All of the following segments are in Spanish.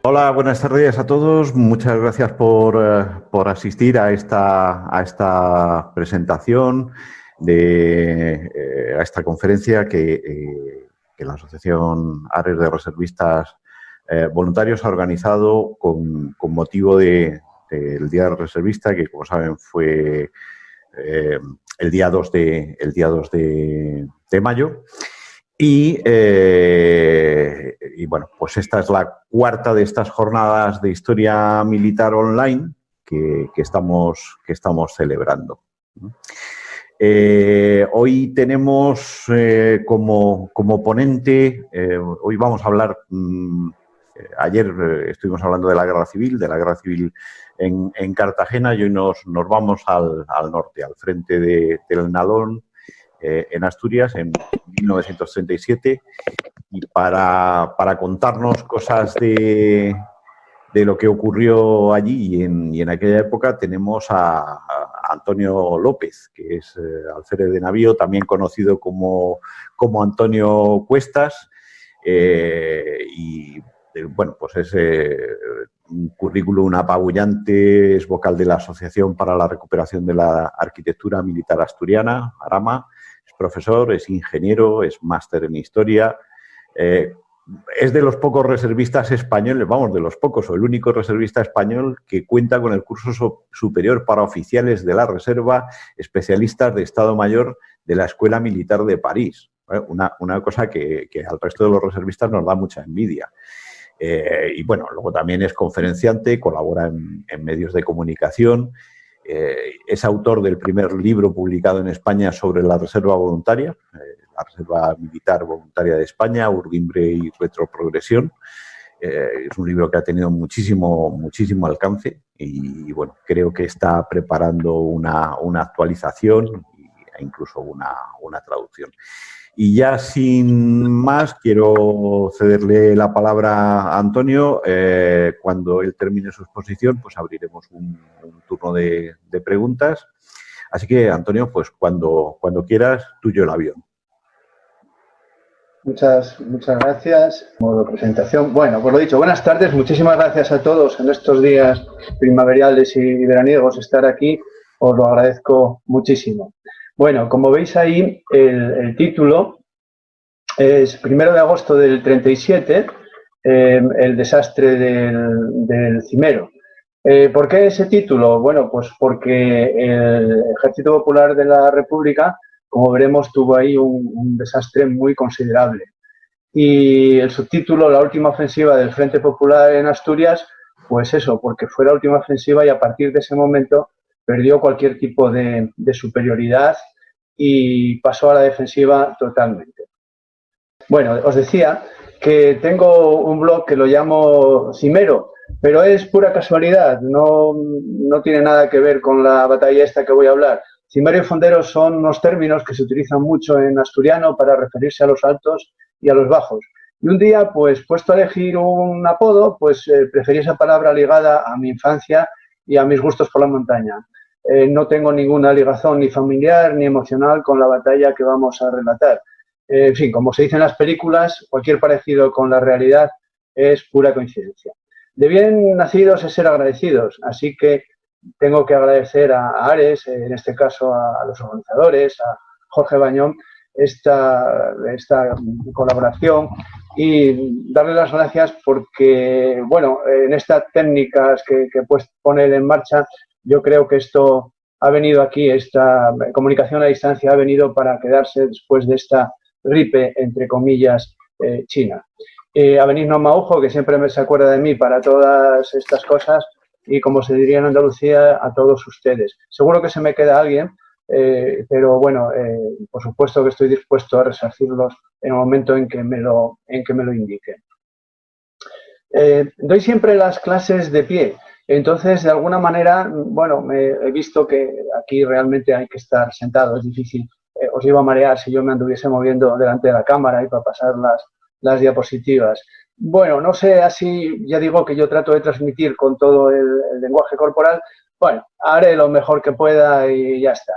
Hola, buenas tardes a todos. Muchas gracias por asistir a esta presentación, a esta conferencia que la Asociación Ares de Reservistas Voluntarios ha organizado con motivo del Día del Reservista, que como saben fue el día 2 de mayo. Y bueno, pues esta es la cuarta de estas jornadas de historia militar online que estamos celebrando. Hoy tenemos como ponente, hoy vamos a hablar, ayer estuvimos hablando de la guerra civil en Cartagena, y hoy nos vamos al norte, al frente del Nalón, en Asturias, en 1937, y para contarnos cosas de lo que ocurrió allí y en aquella época tenemos a Antonio López, que es alférez de navío, también conocido como Antonio Cuestas, y bueno, pues es un currículum apabullante, es vocal de la Asociación para la Recuperación de la Arquitectura Militar Asturiana, ARAMA, es profesor, es ingeniero, es máster en historia, es de los pocos reservistas españoles, vamos, de los pocos, o el único reservista español que cuenta con el curso superior para oficiales de la reserva, especialistas de Estado Mayor de la Escuela Militar de París. Una cosa que al resto de los reservistas nos da mucha envidia. Y bueno, luego también es conferenciante, colabora en medios de comunicación, es autor del primer libro publicado en España sobre la reserva voluntaria, la Reserva Militar Voluntaria de España, Urdimbre y Retroprogresión. Es un libro que ha tenido muchísimo alcance y bueno, creo que está preparando una actualización e incluso una traducción. Y ya sin más, quiero cederle la palabra a Antonio. Cuando él termine su exposición, pues abriremos un turno de preguntas. Así que, Antonio, pues cuando quieras, tuyo el avión. Muchas gracias. Modo presentación. Bueno, pues lo dicho, buenas tardes. Muchísimas gracias a todos en estos días primaverales y veraniegos estar aquí. Os lo agradezco muchísimo. Bueno, como veis ahí, el título es 1 de agosto del 37, el desastre del Cimero. ¿Por qué ese título? Bueno, pues porque el Ejército Popular de la República, como veremos, tuvo ahí un desastre muy considerable. Y el subtítulo, la última ofensiva del Frente Popular en Asturias, pues eso, porque fue la última ofensiva y a partir de ese momento perdió cualquier tipo de superioridad y pasó a la defensiva totalmente. Bueno, os decía que tengo un blog que lo llamo Cimero, pero es pura casualidad, no tiene nada que ver con la batalla esta que voy a hablar. Cimero y fondero son unos términos que se utilizan mucho en asturiano para referirse a los altos y a los bajos. Y un día, pues puesto a elegir un apodo, pues preferí esa palabra ligada a mi infancia y a mis gustos por la montaña. No tengo ninguna ligación ni familiar ni emocional con la batalla que vamos a relatar. En fin, como se dice en las películas, cualquier parecido con la realidad es pura coincidencia. De bien nacidos es ser agradecidos, así que tengo que agradecer a Ares, en este caso a los organizadores, a Jorge Bañón, esta colaboración y darle las gracias porque, bueno, en estas técnicas que pues poner en marcha, yo creo que esto ha venido aquí, esta comunicación a distancia ha venido para quedarse después de esta gripe, entre comillas, china. A Benigno Maujo, que siempre se acuerda de mí para todas estas cosas, y como se diría en Andalucía, a todos ustedes. Seguro que se me queda alguien, pero bueno, por supuesto que estoy dispuesto a resarcirlos en el momento en que me lo indiquen. Doy siempre las clases de pie, entonces de alguna manera, bueno, he visto que aquí realmente hay que estar sentado, es difícil. Os iba a marear si yo me anduviese moviendo delante de la cámara y para pasar las diapositivas. Bueno, no sé, así ya digo que yo trato de transmitir con todo el lenguaje corporal. Bueno, haré lo mejor que pueda y ya está.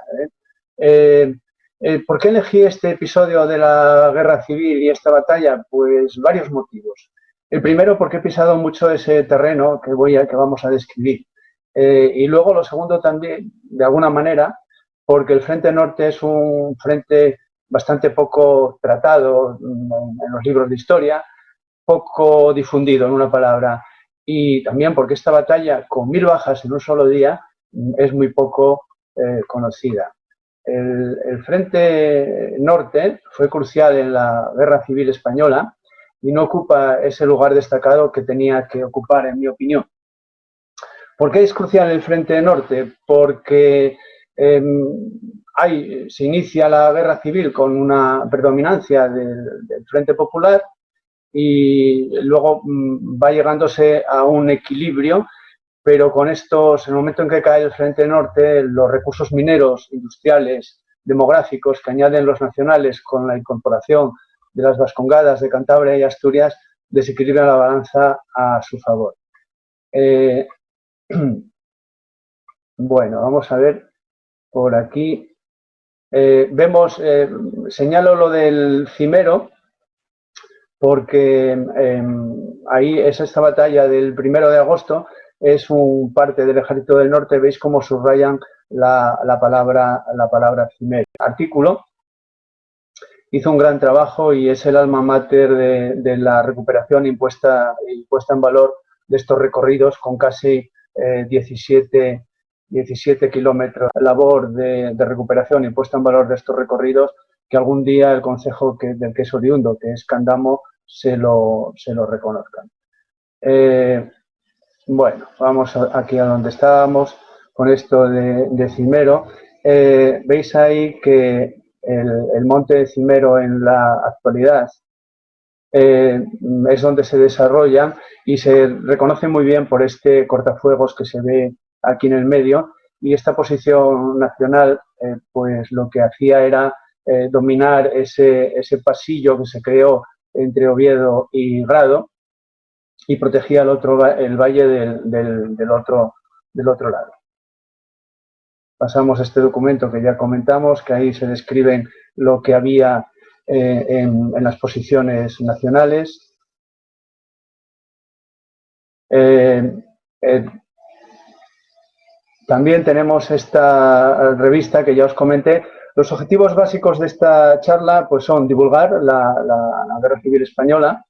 ¿Por qué elegí este episodio de la guerra civil y esta batalla? Pues varios motivos. El primero, porque he pisado mucho ese terreno que vamos a describir. Y luego lo segundo también, de alguna manera, porque el Frente Norte es un frente bastante poco tratado en los libros de historia, poco difundido, en una palabra, y también porque esta batalla, con 1000 bajas en un solo día, es muy poco conocida. El Frente Norte fue crucial en la Guerra Civil Española y no ocupa ese lugar destacado que tenía que ocupar, en mi opinión. ¿Por qué es crucial el Frente Norte? Porque se inicia la Guerra Civil con una predominancia del Frente Popular y luego va llegándose a un equilibrio, pero con estos, en el momento en que cae el Frente Norte, los recursos mineros, industriales, demográficos que añaden los nacionales con la incorporación de las Vascongadas de Cantabria y Asturias desequilibran la balanza a su favor. Bueno, vamos a ver por aquí. Señalo lo del Cimero, porque ahí es esta batalla del 1 de agosto, es un parte del Ejército del Norte, veis cómo subrayan la palabra Cimero. El artículo hizo un gran trabajo y es el alma mater de la recuperación impuesta en valor de estos recorridos con casi 17 kilómetros. La labor de recuperación impuesta en valor de estos recorridos que algún día el concejo del que es oriundo, que es Candamo, se lo reconozcan. Bueno, vamos aquí a donde estábamos con esto de Cimero. Veis ahí que el monte de Cimero en la actualidad es donde se desarrolla y se reconoce muy bien por este cortafuegos que se ve aquí en el medio, y esta posición nacional pues lo que hacía era dominar ese pasillo que se creó entre Oviedo y Grado y protegía el valle del otro lado. Pasamos a este documento que ya comentamos, que ahí se describen lo que había en las posiciones nacionales. También tenemos esta revista que ya os comenté. Los objetivos básicos de esta charla pues son divulgar la Guerra Civil Española,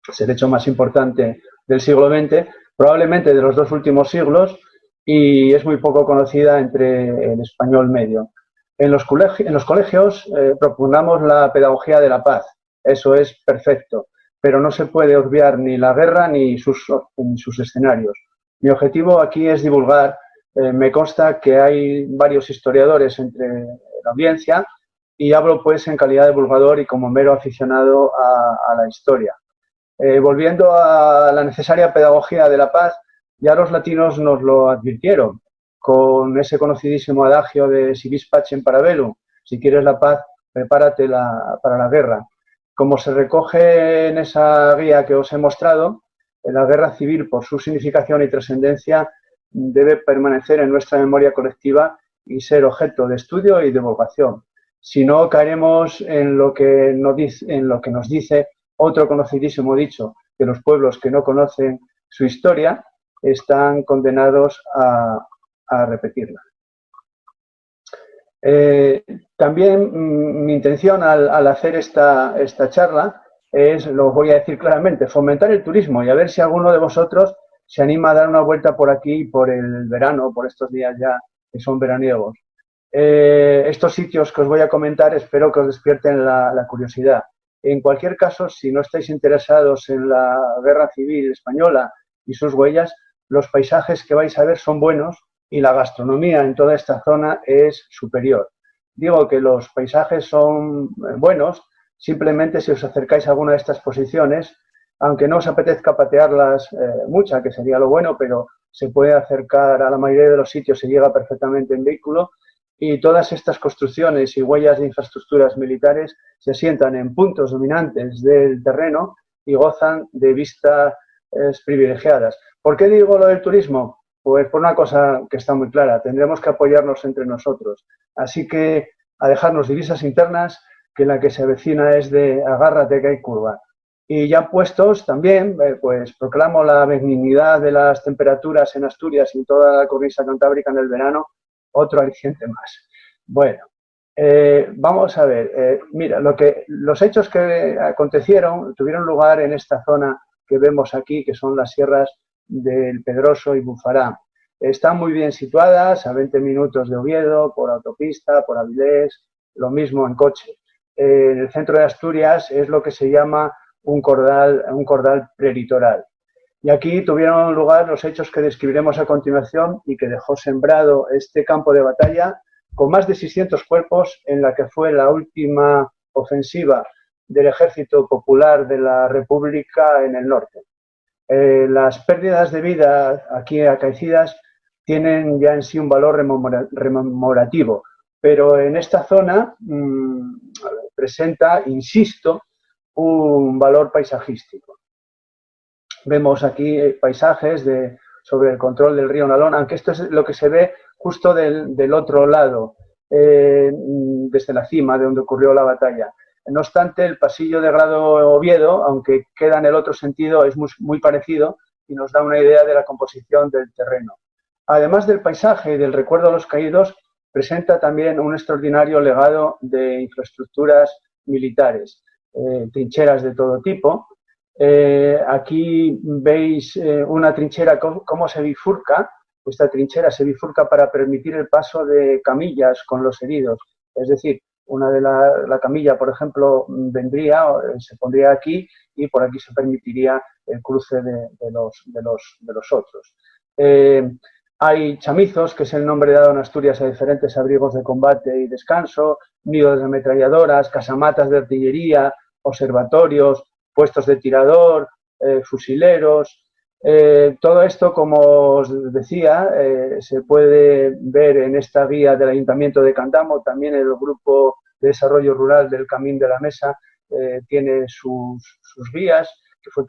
que es el hecho más importante del siglo XX, probablemente de los 2 últimos siglos, y es muy poco conocida entre el español medio. En los colegios propugnamos la pedagogía de la paz. Eso es perfecto, pero no se puede obviar ni la guerra ni sus escenarios. Mi objetivo aquí es divulgar. Me consta que hay varios historiadores entre la audiencia y hablo pues en calidad de divulgador y como mero aficionado a la historia. Volviendo a la necesaria pedagogía de la paz, ya los latinos nos lo advirtieron con ese conocidísimo adagio de si vis pacem para bellum, si quieres la paz, prepárate para la guerra. Como se recoge en esa guía que os he mostrado, la guerra civil, por su significación y trascendencia, debe permanecer en nuestra memoria colectiva y ser objeto de estudio y divulgación. Si no, caeremos en lo que nos dice otro conocidísimo dicho, que los pueblos que no conocen su historia están condenados a repetirla. También mi intención al hacer esta charla es, lo voy a decir claramente, fomentar el turismo y a ver si alguno de vosotros se anima a dar una vuelta por aquí por el verano, por estos días ya que son veraniegos. Estos sitios que os voy a comentar espero que os despierten la curiosidad. En cualquier caso, si no estáis interesados en la Guerra Civil Española y sus huellas, los paisajes que vais a ver son buenos y la gastronomía en toda esta zona es superior. Digo que los paisajes son buenos, simplemente si os acercáis a alguna de estas posiciones, aunque no os apetezca patearlas mucha, que sería lo bueno, pero se puede acercar a la mayoría de los sitios, se llega perfectamente en vehículo, y todas estas construcciones y huellas de infraestructuras militares se asientan en puntos dominantes del terreno y gozan de vistas privilegiadas. ¿Por qué digo lo del turismo? Pues por una cosa que está muy clara, tendremos que apoyarnos entre nosotros. Así que a dejarnos divisas internas, que la que se avecina es de agárrate que hay curva. Y ya puestos también, pues proclamo la benignidad de las temperaturas en Asturias y en toda la cornisa cantábrica en el verano, otro aliciente más. Bueno, vamos a ver, mira, los hechos que acontecieron tuvieron lugar en esta zona que vemos aquí, que son las sierras del Pedroso y Bufará. Están muy bien situadas, a 20 minutos de Oviedo, por autopista, por Avilés, lo mismo en coche. En el centro de Asturias es lo que se llama un cordal prelitoral. Y aquí tuvieron lugar los hechos que describiremos a continuación y que dejó sembrado este campo de batalla con más de 600 cuerpos en la que fue la última ofensiva del Ejército Popular de la República en el norte. Las pérdidas de vida aquí acaecidas tienen ya en sí un valor rememorativo, pero en esta zona presenta, insisto, un valor paisajístico. Vemos aquí paisajes sobre el control del río Nalón, aunque esto es lo que se ve justo del otro lado, desde la cima de donde ocurrió la batalla. No obstante, el pasillo de Grado Oviedo, aunque queda en el otro sentido, es muy parecido y nos da una idea de la composición del terreno. Además del paisaje y del recuerdo a los caídos, presenta también un extraordinario legado de infraestructuras militares, trincheras de todo tipo. Aquí veis una trinchera, cómo se bifurca. Esta trinchera se bifurca para permitir el paso de camillas con los heridos. Es decir, una de la camilla, por ejemplo, vendría, se pondría aquí y por aquí se permitiría el cruce de los otros. Hay chamizos, que es el nombre dado en Asturias a diferentes abrigos de combate y descanso, nidos de ametralladoras, casamatas de artillería, observatorios, puestos de tirador, fusileros. Todo esto, como os decía, se puede ver en esta guía del Ayuntamiento de Candamo. También el Grupo de Desarrollo Rural del Camín de la Mesa tiene sus guías, que fue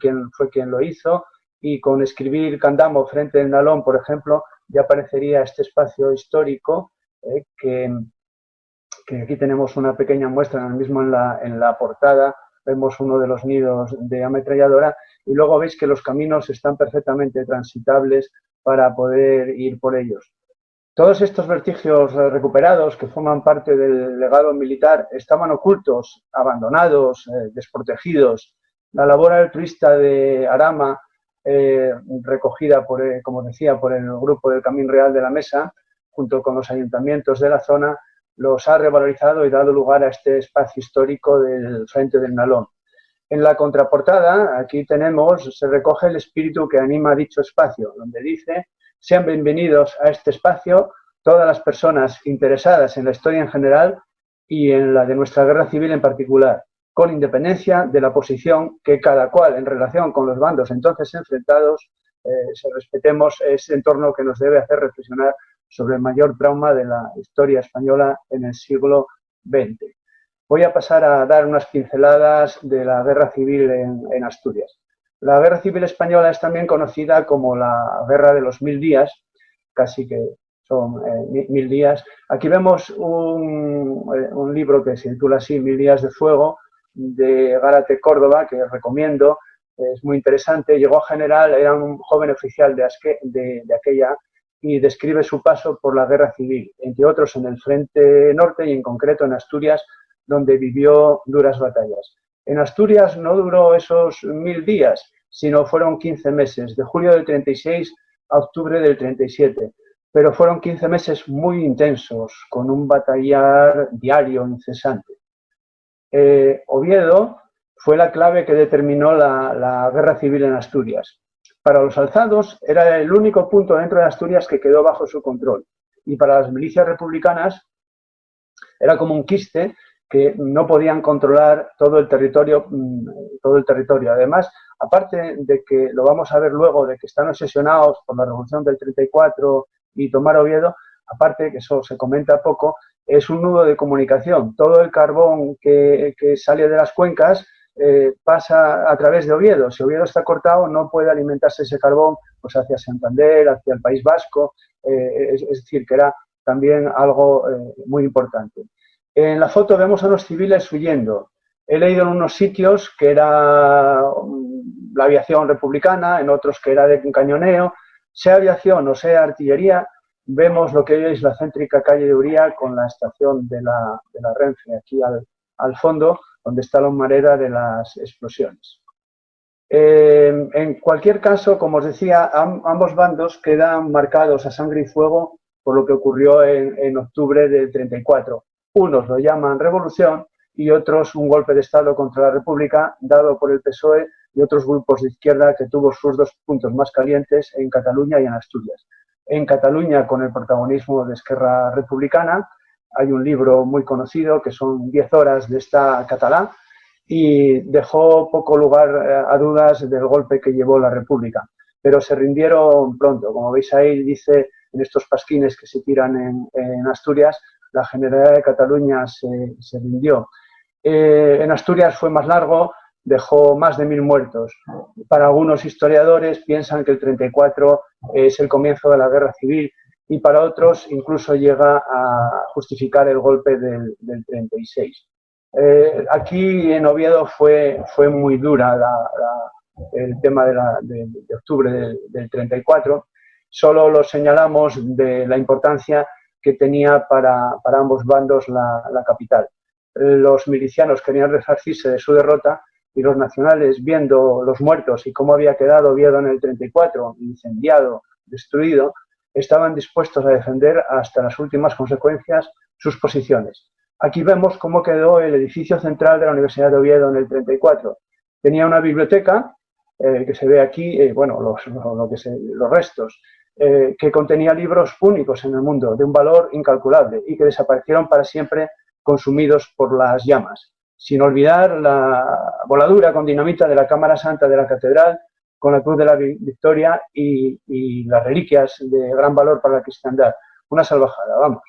quien lo hizo, y con escribir Candamo frente al Nalón, por ejemplo, ya aparecería este espacio histórico que aquí tenemos una pequeña muestra mismo en la portada. Vemos uno de los nidos de ametralladora y luego veis que los caminos están perfectamente transitables para poder ir por ellos. Todos estos vestigios recuperados que forman parte del legado militar estaban ocultos, abandonados, desprotegidos. La labor altruista de Arama, recogida, como decía, por el Grupo del Camín Real de la Mesa, junto con los ayuntamientos de la zona, los ha revalorizado y dado lugar a este espacio histórico del Frente del Nalón. En la contraportada, aquí se recoge el espíritu que anima dicho espacio, donde dice: sean bienvenidos a este espacio todas las personas interesadas en la historia en general y en la de nuestra guerra civil en particular, con independencia de la posición que cada cual en relación con los bandos entonces enfrentados, respetemos ese entorno que nos debe hacer reflexionar sobre el mayor trauma de la historia española en el siglo XX. Voy a pasar a dar unas pinceladas de la guerra civil en Asturias. La guerra civil española es también conocida como la guerra de los 1000 días, casi que son 1000 días. Aquí vemos un libro que se titula así, 1000 días de fuego, de Gárate Córdoba, que recomiendo, es muy interesante. Llegó a general, era un joven oficial de aquella, y describe su paso por la guerra civil, entre otros en el frente norte y en concreto en Asturias, donde vivió duras batallas. En Asturias no duró esos 1000 días, sino fueron 15 meses, de julio del 36 a octubre del 37, pero fueron 15 meses muy intensos, con un batallar diario incesante. Oviedo fue la clave que determinó la guerra civil en Asturias. Para los alzados era el único punto dentro de Asturias que quedó bajo su control, y para las milicias republicanas era como un quiste que no podían controlar todo el territorio. Además, aparte de que, lo vamos a ver luego, de que están obsesionados por la Revolución del 34 y tomar Oviedo, aparte que eso se comenta poco, es un nudo de comunicación. Todo el carbón que sale de las cuencas pasa a través de Oviedo. Si Oviedo está cortado, no puede alimentarse ese carbón pues hacia Santander, hacia el País Vasco. Es decir, que era también algo muy importante. En la foto vemos a los civiles huyendo. He leído en unos sitios que era la aviación republicana, en otros que era de cañoneo. Sea aviación o sea artillería, vemos lo que es la céntrica calle de Uría con la estación de la Renfe aquí al fondo, donde está la humareda de las explosiones. En cualquier caso, como os decía, ambos bandos quedan marcados a sangre y fuego por lo que ocurrió en octubre del 34. Unos lo llaman revolución y otros un golpe de Estado contra la República dado por el PSOE y otros grupos de izquierda que tuvo sus dos puntos más calientes en Cataluña y en Asturias. En Cataluña, con el protagonismo de Esquerra Republicana, hay un libro muy conocido que son 10 horas de esta catalá y dejó poco lugar a dudas del golpe que llevó la República. Pero se rindieron pronto. Como veis ahí, dice en estos pasquines que se tiran en Asturias, la Generalidad de Cataluña se rindió. En Asturias fue más largo, dejó más de 1000 muertos. Para algunos historiadores piensan que el 34 es el comienzo de la guerra civil y para otros incluso llega a justificar el golpe del 36. Aquí en Oviedo fue muy dura el tema de octubre del 34. Solo lo señalamos de la importancia que tenía para ambos bandos la capital. Los milicianos querían resarcirse de su derrota y los nacionales, viendo los muertos y cómo había quedado Oviedo en el 34, incendiado, destruido, estaban dispuestos a defender hasta las últimas consecuencias sus posiciones. Aquí vemos cómo quedó el edificio central de la Universidad de Oviedo en el 34. Tenía una biblioteca, que se ve aquí, bueno, los restos, que contenía libros únicos en el mundo, de un valor incalculable y que desaparecieron para siempre consumidos por las llamas. Sin olvidar la voladura con dinamita de la Cámara Santa de la Catedral, con la Cruz de la Victoria y las reliquias de gran valor para la cristiandad. Una salvajada, vamos.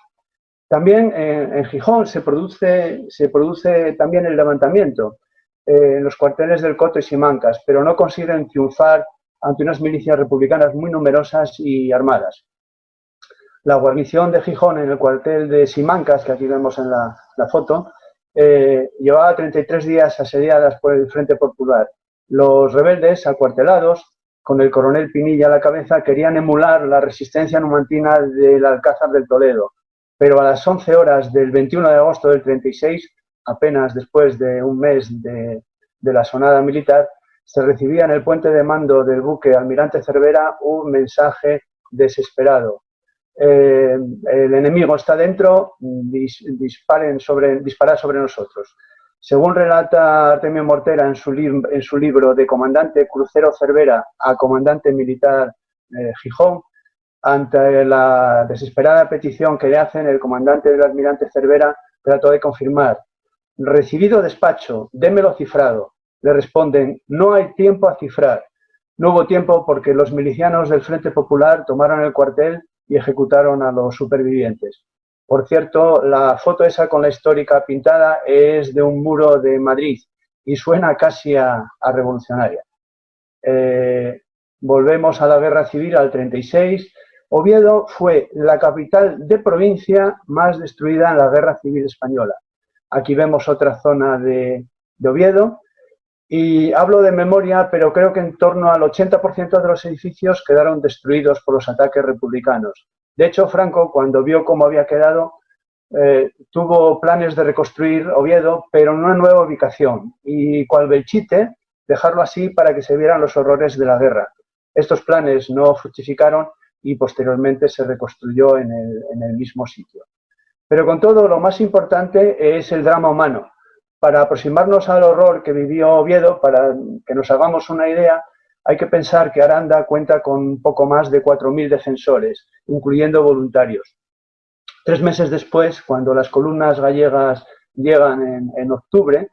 También en Gijón se produce también el levantamiento en los cuarteles del Coto y Simancas, pero no consiguen triunfar ante unas milicias republicanas muy numerosas y armadas. La guarnición de Gijón en el cuartel de Simancas, que aquí vemos en la foto, llevaba 33 días asediadas por el Frente Popular. Los rebeldes, acuartelados, con el coronel Pinilla a la cabeza, querían emular la resistencia numantina del Alcázar del Toledo, pero a las 11 horas del 21 de agosto del 36, apenas después de un mes de la sonada militar, se recibía en el puente de mando del buque Almirante Cervera un mensaje desesperado. El enemigo está dentro, disparad sobre nosotros. Según relata Artemio Mortera en su libro de comandante crucero Cervera a comandante militar Gijón, ante la desesperada petición que le hacen, el comandante del almirante Cervera trató de confirmar. Recibido despacho, démelo cifrado. Le responden, no hay tiempo a cifrar. No hubo tiempo porque los milicianos del Frente Popular tomaron el cuartel y ejecutaron a los supervivientes. Por cierto, la foto esa con la histórica pintada es de un muro de Madrid y suena casi a revolucionaria. Volvemos a la guerra civil, al 36. Oviedo fue la capital de provincia más destruida en la guerra civil española. Aquí vemos otra zona de Oviedo y hablo de memoria, pero creo que en torno al 80% de los edificios quedaron destruidos por los ataques republicanos. De hecho, Franco, cuando vio cómo había quedado, tuvo planes de reconstruir Oviedo, pero en una nueva ubicación y cual Belchite, dejarlo así para que se vieran los horrores de la guerra. Estos planes no fructificaron y posteriormente se reconstruyó en el mismo sitio. Pero con todo, lo más importante es el drama humano. Para aproximarnos al horror que vivió Oviedo, para que nos hagamos una idea, hay que pensar que Aranda cuenta con poco más de 4000 defensores, incluyendo voluntarios. 3 meses después, cuando las columnas gallegas llegan en octubre,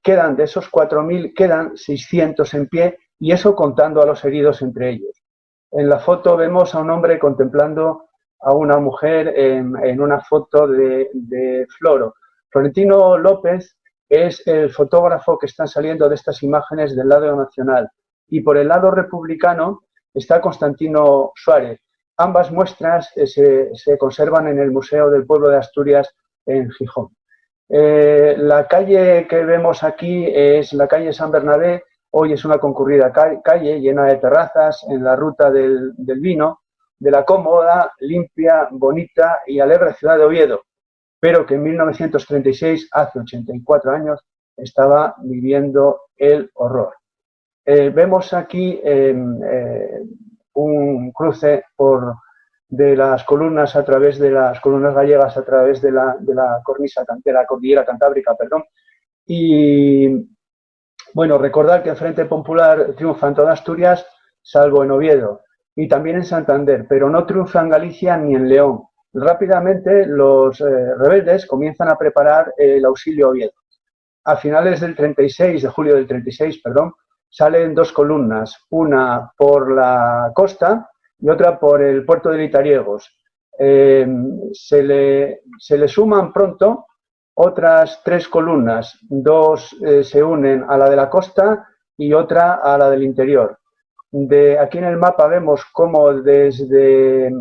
quedan de esos 4000, quedan 600 en pie, y eso contando a los heridos entre ellos. En la foto vemos a un hombre contemplando a una mujer en una foto de Floro. Florentino López es el fotógrafo que están saliendo de estas imágenes del lado nacional y por el lado republicano está Constantino Suárez. Ambas muestras se conservan en el Museo del Pueblo de Asturias en Gijón. La calle que vemos aquí es la calle San Bernabé. Hoy es una concurrida calle llena de terrazas en la ruta del vino, de la cómoda, limpia, bonita y alegre ciudad de Oviedo, pero que en 1936, hace 84 años, estaba viviendo el horror. Vemos aquí un cruce de las columnas a través de las columnas gallegas a través de la cornisa, de la cordillera cantábrica, perdón. Y bueno, recordar que el Frente Popular triunfa en toda Asturias, salvo en Oviedo, y también en Santander, pero no triunfa en Galicia ni en León. Rápidamente los rebeldes comienzan a preparar el auxilio a Oviedo. A finales del 36, de julio del 36, perdón, salen dos columnas, una por la costa y otra por el puerto de Litariegos. Se le suman pronto otras tres columnas, dos se unen a la de la costa y otra a la del interior. Aquí en el mapa vemos cómo desde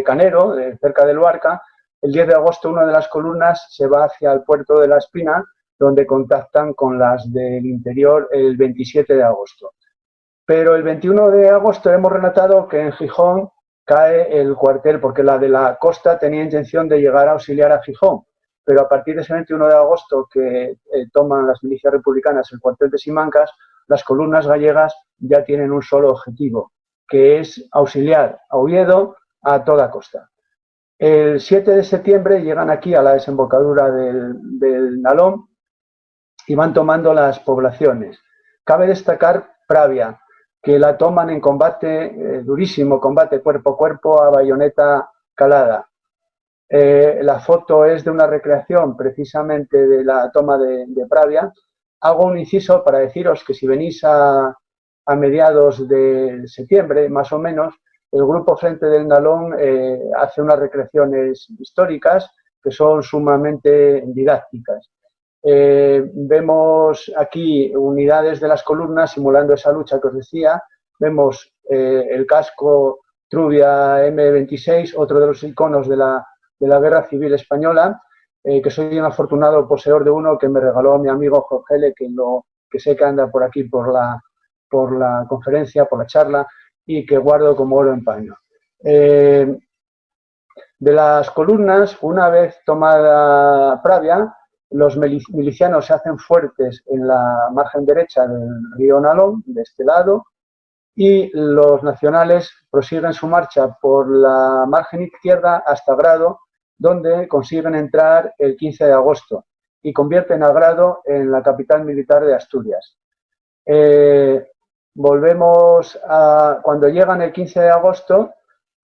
Canero, cerca de Luarca, el 10 de agosto una de las columnas se va hacia el puerto de La Espina, donde contactan con las del interior el 27 de agosto. Pero el 21 de agosto hemos relatado que en Gijón cae el cuartel, porque la de la costa tenía intención de llegar a auxiliar a Gijón, pero a partir de ese 21 de agosto que toman las milicias republicanas el cuartel de Simancas, las columnas gallegas ya tienen un solo objetivo, que es auxiliar a Oviedo a toda costa. El 7 de septiembre llegan aquí a la desembocadura del Nalón y van tomando las poblaciones. Cabe destacar Pravia, que la toman en combate, durísimo combate cuerpo a cuerpo a bayoneta calada. La foto es de una recreación precisamente de la toma de Pravia. Hago un inciso para deciros que si venís a mediados de septiembre, más o menos, el Grupo Frente del Nalón hace unas recreaciones históricas que son sumamente didácticas. Vemos aquí unidades de las columnas simulando esa lucha que os decía. Vemos el casco Trubia M26, otro de los iconos de la Guerra Civil Española, que soy un afortunado poseedor de uno que me regaló mi amigo Jorge L., que sé que anda por aquí por la conferencia, por la charla, y que guardo como oro en paño. De las columnas, una vez tomada Pravia, los milicianos se hacen fuertes en la margen derecha del río Nalón, de este lado, y los nacionales prosiguen su marcha por la margen izquierda hasta Grado, donde consiguen entrar el 15 de agosto y convierten a Grado en la capital militar de Asturias. Volvemos a cuando llegan el 15 de agosto,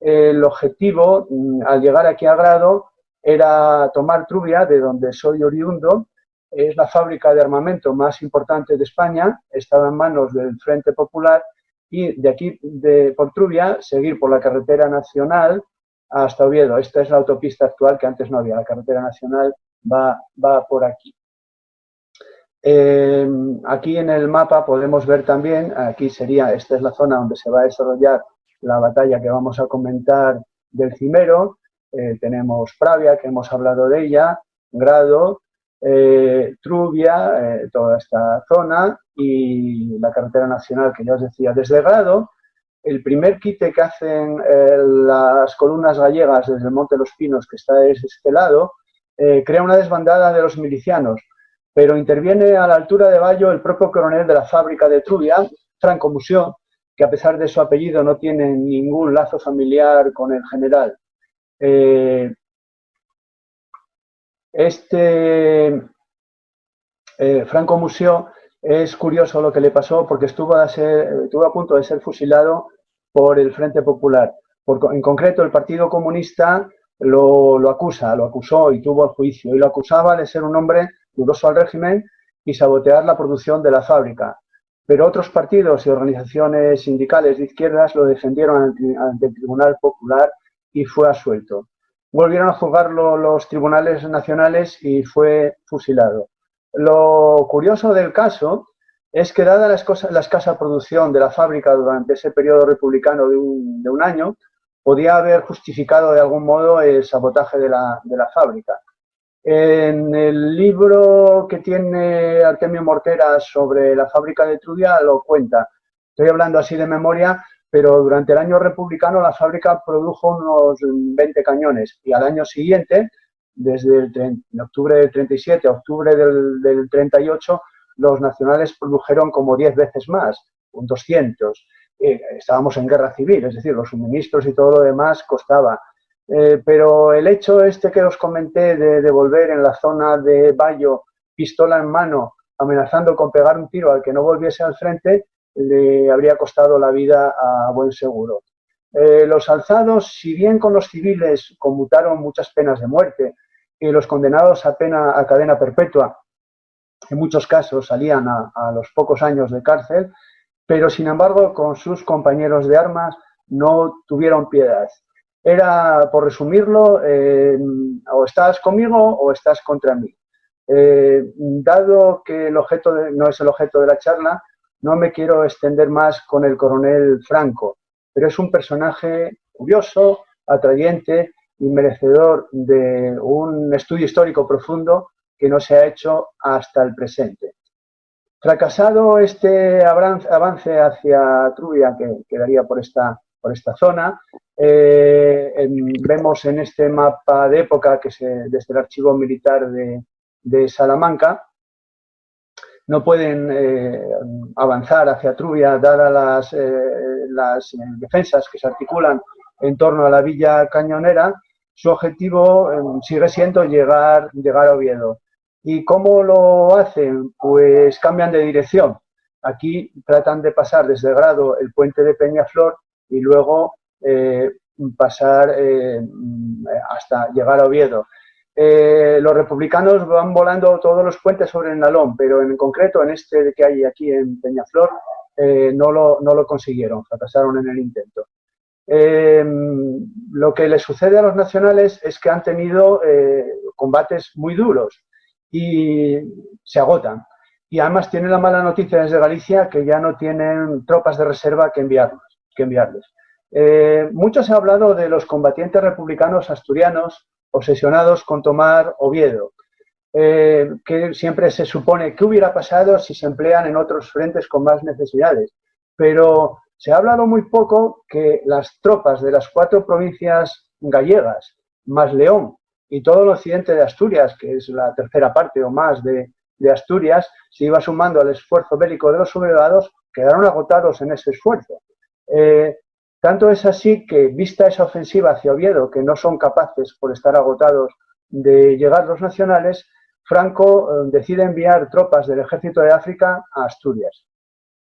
el objetivo al llegar aquí a Grado era tomar Trubia, de donde soy oriundo. Es la fábrica de armamento más importante de España, estaba en manos del Frente Popular, y de aquí, por Trubia, seguir por la carretera nacional hasta Oviedo. Esta es la autopista actual, que antes no había. La carretera nacional va por aquí. Aquí en el mapa podemos ver también, esta es la zona donde se va a desarrollar la batalla que vamos a comentar del Cimero. Tenemos Pravia, que hemos hablado de ella, Grado, Trubia, toda esta zona, y la carretera nacional que ya os decía. Desde Grado, el primer quite que hacen las columnas gallegas desde el Monte de los Pinos, que está desde este lado, crea una desbandada de los milicianos, pero interviene a la altura de Bayo el propio coronel de la fábrica de Trubia, Franco Musió, que a pesar de su apellido no tiene ningún lazo familiar con el general. Franco Musió, es curioso lo que le pasó, porque estuvo a punto de ser fusilado por el Frente Popular. En concreto, el Partido Comunista lo acusó y tuvo el juicio, y lo acusaba de ser un hombre dudoso al régimen y sabotear la producción de la fábrica. Pero otros partidos y organizaciones sindicales de izquierdas lo defendieron ante el Tribunal Popular y fue absuelto. Volvieron a juzgarlo los tribunales nacionales y fue fusilado. Lo curioso del caso es que, dada la escasa producción de la fábrica durante ese periodo republicano de un año, podía haber justificado de algún modo el sabotaje de la fábrica. En el libro que tiene Artemio Mortera sobre la fábrica de Trubia lo cuenta. Estoy hablando así de memoria, pero durante el año republicano la fábrica produjo unos 20 cañones y al año siguiente, desde octubre del 37 a octubre del 38, los nacionales produjeron como 10 veces más, un 200. Estábamos en guerra civil, es decir, los suministros y todo lo demás costaba. Pero el hecho este que os comenté de volver en la zona de Bayo, pistola en mano, amenazando con pegar un tiro al que no volviese al frente, le habría costado la vida a buen seguro. Los alzados, si bien con los civiles conmutaron muchas penas de muerte y los condenados a cadena perpetua, en muchos casos salían a los pocos años de cárcel, pero sin embargo con sus compañeros de armas no tuvieron piedad. Era, por resumirlo, o estás conmigo o estás contra mí. Dado que el objeto no es el objeto de la charla, no me quiero extender más con el coronel Franco, pero es un personaje curioso, atrayente y merecedor de un estudio histórico profundo que no se ha hecho hasta el presente. Fracasado este avance hacia Trubia, que quedaría por esta zona, vemos en este mapa de época que desde el archivo militar de Salamanca, no pueden avanzar hacia Trubia dadas las defensas que se articulan en torno a la villa cañonera. Su objetivo sigue siendo llegar a Oviedo. ¿Y cómo lo hacen? Pues cambian de dirección. Aquí tratan de pasar desde Grado el puente de Peñaflor y luego pasar hasta llegar a Oviedo. Los republicanos van volando todos los puentes sobre el Nalón, pero en concreto en este que hay aquí en Peñaflor no lo consiguieron, fracasaron en el intento. Lo que les sucede a los nacionales es que han tenido combates muy duros y se agotan. Y además tienen la mala noticia desde Galicia que ya no tienen tropas de reserva que enviarles. Mucho se ha hablado de los combatientes republicanos asturianos obsesionados con tomar Oviedo, que siempre se supone que hubiera pasado si se emplean en otros frentes con más necesidades. Pero se ha hablado muy poco que las tropas de las 4 provincias gallegas, más León y todo el occidente de Asturias, que es la tercera parte o más de Asturias, se iba sumando al esfuerzo bélico de los sublevados, quedaron agotados en ese esfuerzo. Tanto es así que, vista esa ofensiva hacia Oviedo, que no son capaces, por estar agotados, de llegar los nacionales, Franco decide enviar tropas del Ejército de África a Asturias.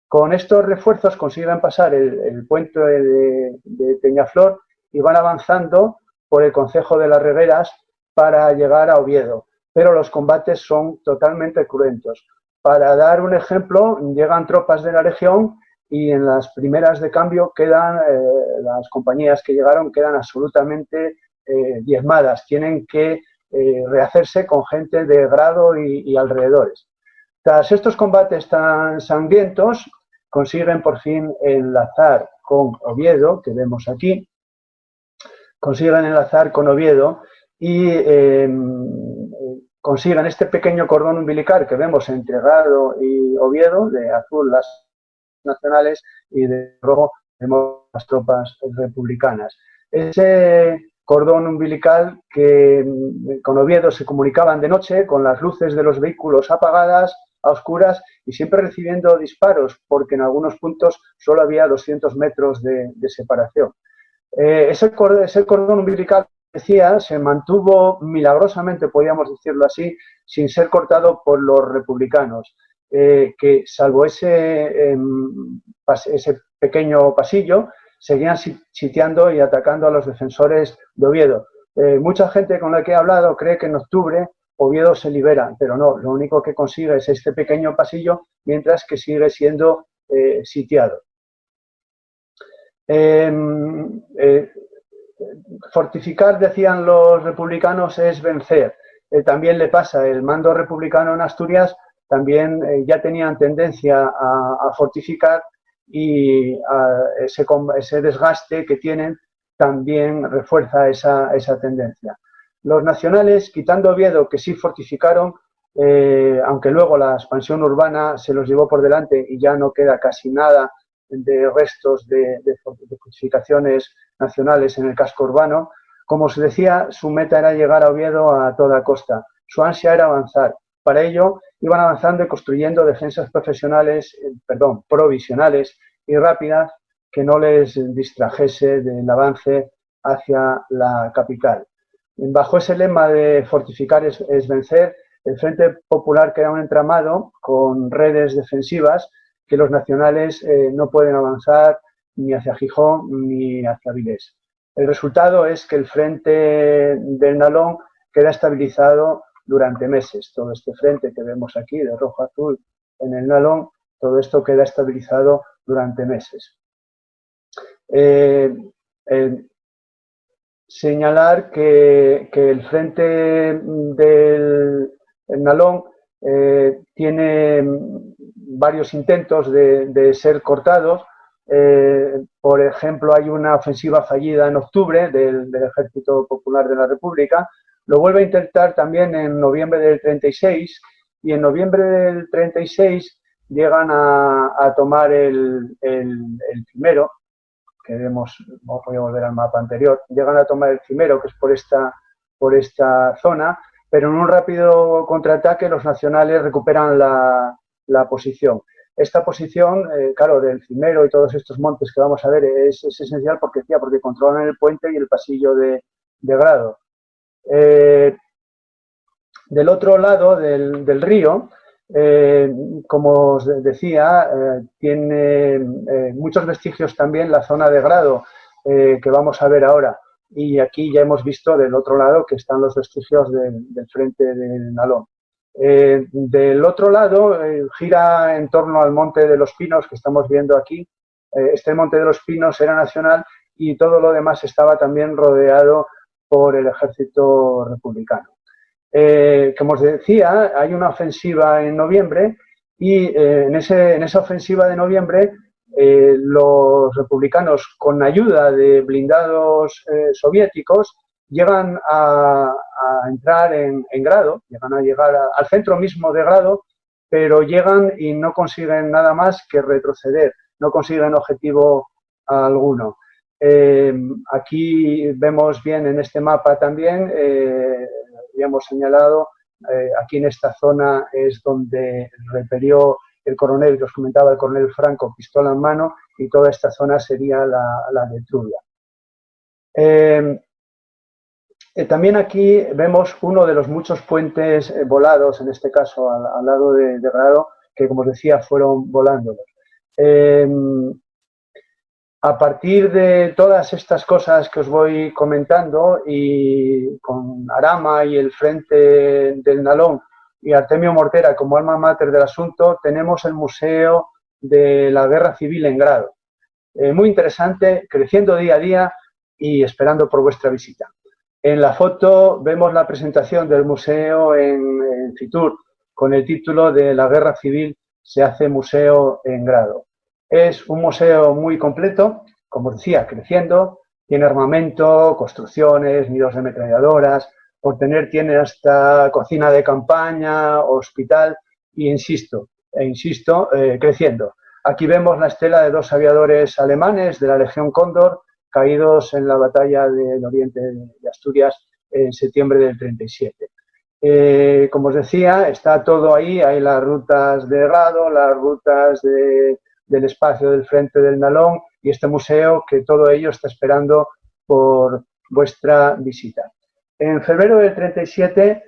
Con estos refuerzos consiguen pasar el puente de Peñaflor y van avanzando por el concejo de las Regueras para llegar a Oviedo. Pero los combates son totalmente cruentos. Para dar un ejemplo, llegan tropas de la Legión y en las primeras de cambio las compañías que llegaron quedan absolutamente diezmadas. Tienen que rehacerse con gente de Grado y alrededores. Tras estos combates tan sangrientos, consiguen por fin enlazar con Oviedo, que vemos aquí, y consiguen este pequeño cordón umbilical que vemos entre Grado y Oviedo, de azul las nacionales y de rojo vemos las tropas republicanas. Ese cordón umbilical que con Oviedo se comunicaban de noche con las luces de los vehículos apagadas, a oscuras y siempre recibiendo disparos porque en algunos puntos solo había 200 metros de separación. Ese cordón umbilical, decía, se mantuvo milagrosamente, podríamos decirlo así, sin ser cortado por los republicanos, que salvo ese pequeño pasillo, seguían sitiando y atacando a los defensores de Oviedo. Mucha gente con la que he hablado cree que en octubre Oviedo se libera, pero no, lo único que consigue es este pequeño pasillo, mientras que sigue siendo sitiado. Fortificar, decían los republicanos, es vencer. También le pasa, el mando republicano en Asturias también ya tenían tendencia a fortificar y ese desgaste que tienen también refuerza esa tendencia. Los nacionales, quitando Oviedo, que sí fortificaron, aunque luego la expansión urbana se los llevó por delante y ya no queda casi nada de restos de fortificaciones nacionales en el casco urbano, como os decía, su meta era llegar a Oviedo a toda costa. Su ansia era avanzar. Para ello, iban avanzando y construyendo defensas provisionales y rápidas que no les distrajese del avance hacia la capital. Bajo ese lema de fortificar es vencer, el Frente Popular crea un entramado con redes defensivas que los nacionales no pueden avanzar ni hacia Gijón ni hacia Avilés. El resultado es que el frente del Nalón queda estabilizado durante meses. Todo este frente que vemos aquí de rojo-azul en el Nalón, todo esto queda estabilizado durante meses. Señalar que el frente del Nalón tiene varios intentos de ser cortados. Por ejemplo, hay una ofensiva fallida en octubre del Ejército Popular de la República. Lo vuelve a intentar también en noviembre del 36 y en noviembre del 36 llegan a tomar el Cimero, que vemos, voy a volver al mapa anterior, llegan a tomar el Cimero, que es por esta zona, pero en un rápido contraataque los nacionales recuperan la posición. Esta posición, claro, del Cimero y todos estos montes que vamos a ver es esencial porque controlan el puente y el pasillo de Grado. Del otro lado del río, como os decía, tiene muchos vestigios también la zona de Grado, que vamos a ver ahora. Y aquí ya hemos visto del otro lado que están los vestigios del frente del Nalón. Del otro lado, gira en torno al Monte de los Pinos que estamos viendo aquí. Este Monte de los Pinos era nacional y todo lo demás estaba también rodeado por el ejército republicano. Como os decía, hay una ofensiva en noviembre y en esa ofensiva de noviembre los republicanos, con ayuda de blindados soviéticos, llegan a entrar en Grado, llegan a llegar al centro mismo de Grado, pero llegan y no consiguen nada más que retroceder, no consiguen objetivo alguno. Aquí vemos bien en este mapa también, habíamos señalado, aquí en esta zona es donde repelió el coronel, que os comentaba, el coronel Franco, pistola en mano, y toda esta zona sería la de Etruria. También aquí vemos uno de los muchos puentes volados, en este caso al lado de Grado, que como os decía fueron volándolos. A partir de todas estas cosas que os voy comentando y con Arama y el frente del Nalón y Artemio Mortera como alma mater del asunto, tenemos el Museo de la Guerra Civil en Grado. Muy interesante, creciendo día a día y esperando por vuestra visita. En la foto vemos la presentación del museo en Fitur con el título de La Guerra Civil se hace museo en Grado. Es un museo muy completo, como os decía, creciendo, tiene armamento, construcciones, nidos de ametralladoras, tiene hasta cocina de campaña, hospital, y insisto, creciendo. Aquí vemos la estela de 2 aviadores alemanes de la Legión Cóndor, caídos en la batalla del Oriente de Asturias en septiembre del 37. Como os decía, está todo ahí, hay las rutas de Grado, las rutas del espacio del frente del Nalón y este museo que todo ello está esperando por vuestra visita. En febrero del 37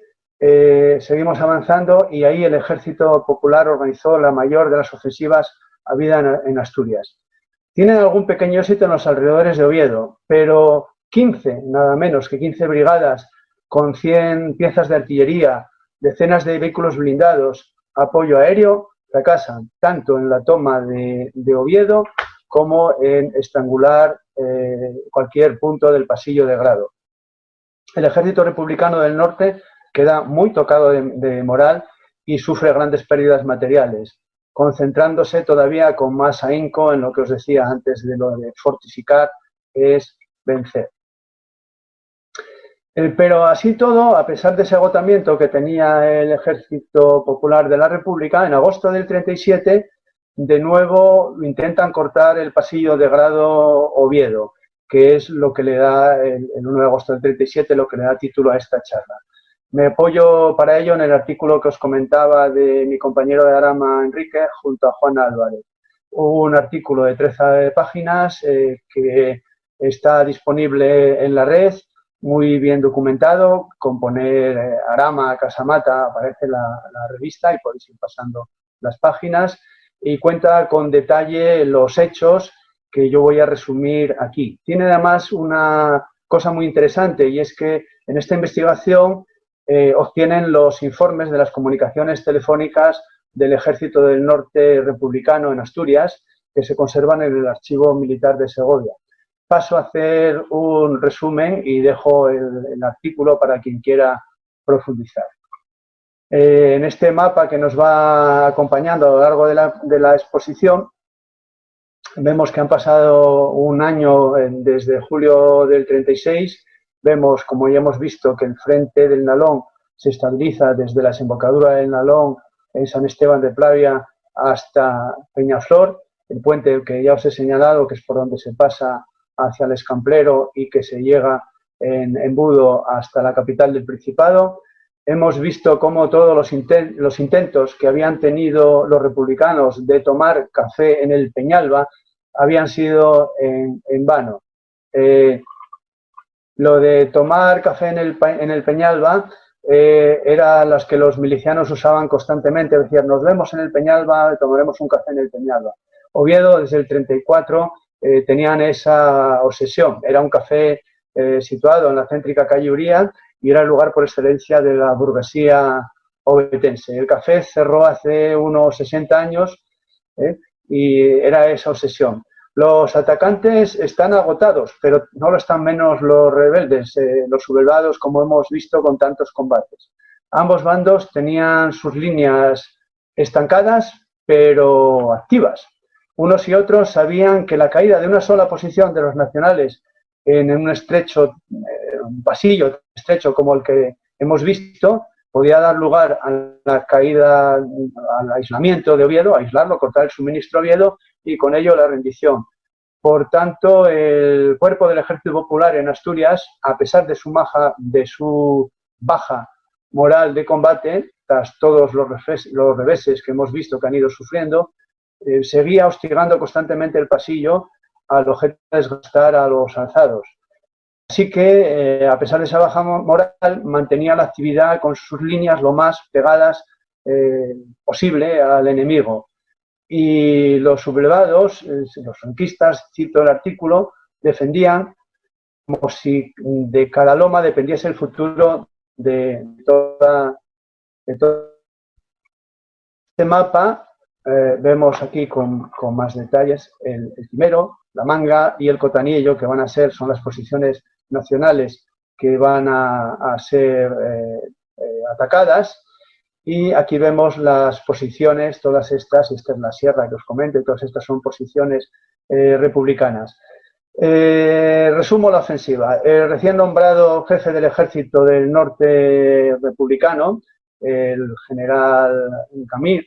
seguimos avanzando y ahí el Ejército Popular organizó la mayor de las ofensivas habida en Asturias. Tienen algún pequeño éxito en los alrededores de Oviedo, pero 15, nada menos que 15 brigadas con 100 piezas de artillería, decenas de vehículos blindados, apoyo aéreo, fracasan tanto en la toma de Oviedo como en estrangular cualquier punto del pasillo de Grado. El ejército republicano del norte queda muy tocado de moral y sufre grandes pérdidas materiales, concentrándose todavía con más ahínco en lo que os decía antes de lo de fortificar, es vencer. Pero así todo, a pesar de ese agotamiento que tenía el Ejército Popular de la República, en agosto del 37, de nuevo intentan cortar el pasillo de Grado Oviedo, que es lo que le da, el 1 de agosto del 37, lo que le da título a esta charla. Me apoyo para ello en el artículo que os comentaba de mi compañero de Arama, Enrique, junto a Juan Álvarez. Hubo un artículo de 13 páginas que está disponible en la red, muy bien documentado, con poner Arama, Casamata, aparece la revista y podéis ir pasando las páginas, y cuenta con detalle los hechos que yo voy a resumir aquí. Tiene además una cosa muy interesante, y es que en esta investigación obtienen los informes de las comunicaciones telefónicas del Ejército del Norte Republicano en Asturias, que se conservan en el Archivo Militar de Segovia. Paso a hacer un resumen y dejo el artículo para quien quiera profundizar. En este mapa que nos va acompañando a lo largo de la exposición, vemos que han pasado un año desde julio del 36. Vemos, como ya hemos visto, que el frente del Nalón se estabiliza desde la desembocadura del Nalón en San Esteban de Plavia hasta Peñaflor, el puente que ya os he señalado, que es por donde se pasa hacia el Escamplero y que se llega en embudo hasta la capital del Principado. Hemos visto cómo todos los intentos que habían tenido los republicanos de tomar café en el Peñalba habían sido en vano. Lo de tomar café en el Peñalba era las que los milicianos usaban constantemente, decían, nos vemos en el Peñalba, tomaremos un café en el Peñalba. Oviedo, desde el 34, tenían esa obsesión. Era un café situado en la céntrica calle Uría y era el lugar por excelencia de la burguesía ovetense. El café cerró hace unos 60 años y era esa obsesión. Los atacantes están agotados, pero no lo están menos los rebeldes, los sublevados, como hemos visto con tantos combates. Ambos bandos tenían sus líneas estancadas, pero activas. Unos y otros sabían que la caída de una sola posición de los nacionales en un estrecho, un pasillo estrecho como el que hemos visto, podía dar lugar a la caída, al aislamiento de Oviedo, aislarlo, cortar el suministro a Oviedo y con ello la rendición. Por tanto, el cuerpo del Ejército Popular en Asturias, a pesar de su baja moral de combate, tras todos los reveses que hemos visto que han ido sufriendo, seguía hostigando constantemente el pasillo al objeto de desgastar a los alzados. Así que, a pesar de esa baja moral, mantenía la actividad con sus líneas lo más pegadas posible al enemigo. Y los sublevados, los franquistas, cito el artículo, defendían como si de cada loma dependiese el futuro de todo este mapa. Vemos aquí con más detalles el Timero, la Manga y el Cotanillo, que son las posiciones nacionales que van a ser atacadas. Y aquí vemos las posiciones, todas estas, esta es la sierra que os comento, y todas estas son posiciones republicanas. Resumo la ofensiva. El recién nombrado jefe del Ejército del Norte republicano, el general Gamir,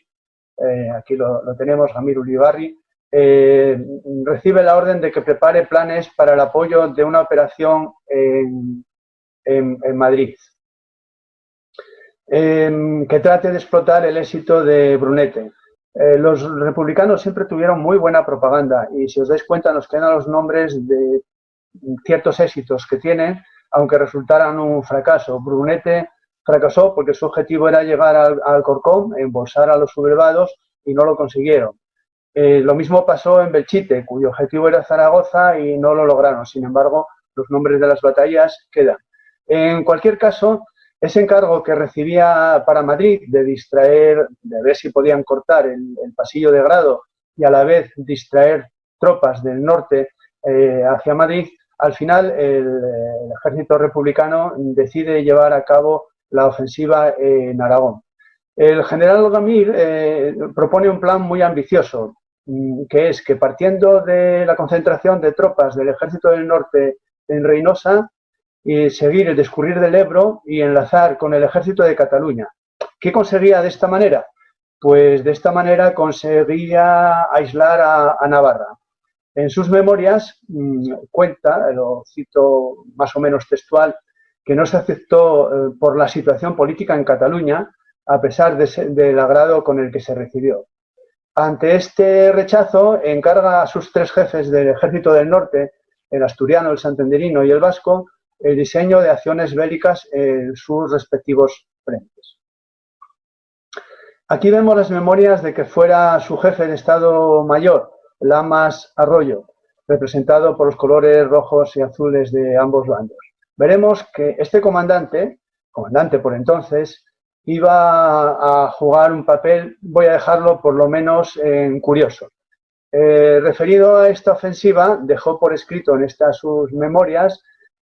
aquí lo tenemos, Gamir Ulibarri, recibe la orden de que prepare planes para el apoyo de una operación en Madrid, que trate de explotar el éxito de Brunete. Los republicanos siempre tuvieron muy buena propaganda y si os dais cuenta nos quedan los nombres de ciertos éxitos que tienen, aunque resultaran un fracaso. Brunete fracasó porque su objetivo era llegar al Alcorcón, embolsar a los sublevados y no lo consiguieron. Lo mismo pasó en Belchite, cuyo objetivo era Zaragoza y no lo lograron. Sin embargo, los nombres de las batallas quedan. En cualquier caso, ese encargo que recibía para Madrid de distraer, de ver si podían cortar el pasillo de Grado y a la vez distraer tropas del norte hacia Madrid, al final el ejército republicano decide llevar a cabo la ofensiva en Aragón. El general Gamir propone un plan muy ambicioso, que es que partiendo de la concentración de tropas del ejército del norte en Reynosa, y seguir el discurrir del Ebro y enlazar con el ejército de Cataluña. ¿Qué conseguía de esta manera? Pues de esta manera conseguía aislar a Navarra. En sus memorias cuenta, lo cito más o menos textual, que no se aceptó por la situación política en Cataluña, a pesar del agrado con el que se recibió. Ante este rechazo, encarga a sus 3 jefes del Ejército del Norte, el asturiano, el santanderino y el vasco, el diseño de acciones bélicas en sus respectivos frentes. Aquí vemos las memorias de que fuera su jefe de Estado Mayor, Lamas Arroyo, representado por los colores rojos y azules de ambos bandos. Veremos que este comandante por entonces, iba a jugar un papel, voy a dejarlo por lo menos en curioso. Referido a esta ofensiva, dejó por escrito en estas sus memorias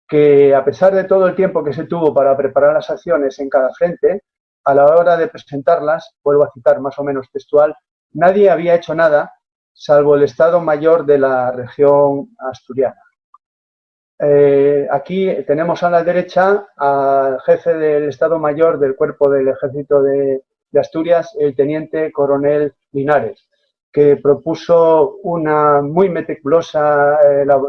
que a pesar de todo el tiempo que se tuvo para preparar las acciones en cada frente, a la hora de presentarlas, vuelvo a citar más o menos textual, nadie había hecho nada salvo el Estado Mayor de la región asturiana. Aquí tenemos a la derecha al jefe del Estado Mayor del Cuerpo del Ejército de Asturias, el teniente coronel Linares, que propuso una muy meticulosa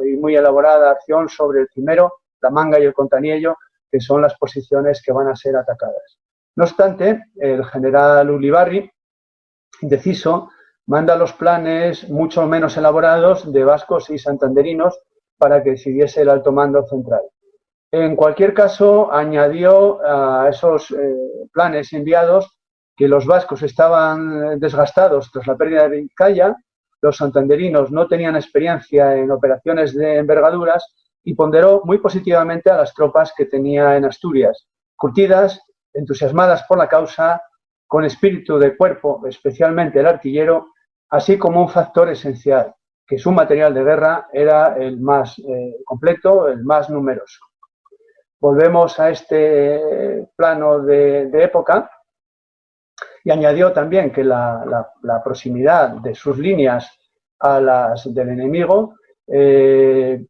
y muy elaborada acción sobre el Cimero, la Manga y el Contaniello, que son las posiciones que van a ser atacadas. No obstante, el general Ulibarri, indeciso, manda los planes mucho menos elaborados de vascos y santanderinos para que decidiese el alto mando central. En cualquier caso, añadió a esos planes enviados que los vascos estaban desgastados tras la pérdida de Vizcaya, los santanderinos no tenían experiencia en operaciones de envergaduras y ponderó muy positivamente a las tropas que tenía en Asturias, curtidas, entusiasmadas por la causa, con espíritu de cuerpo, especialmente el artillero, así como un factor esencial, que su material de guerra era el más completo, el más numeroso. Volvemos a este plano de época y añadió también que la proximidad de sus líneas a las del enemigo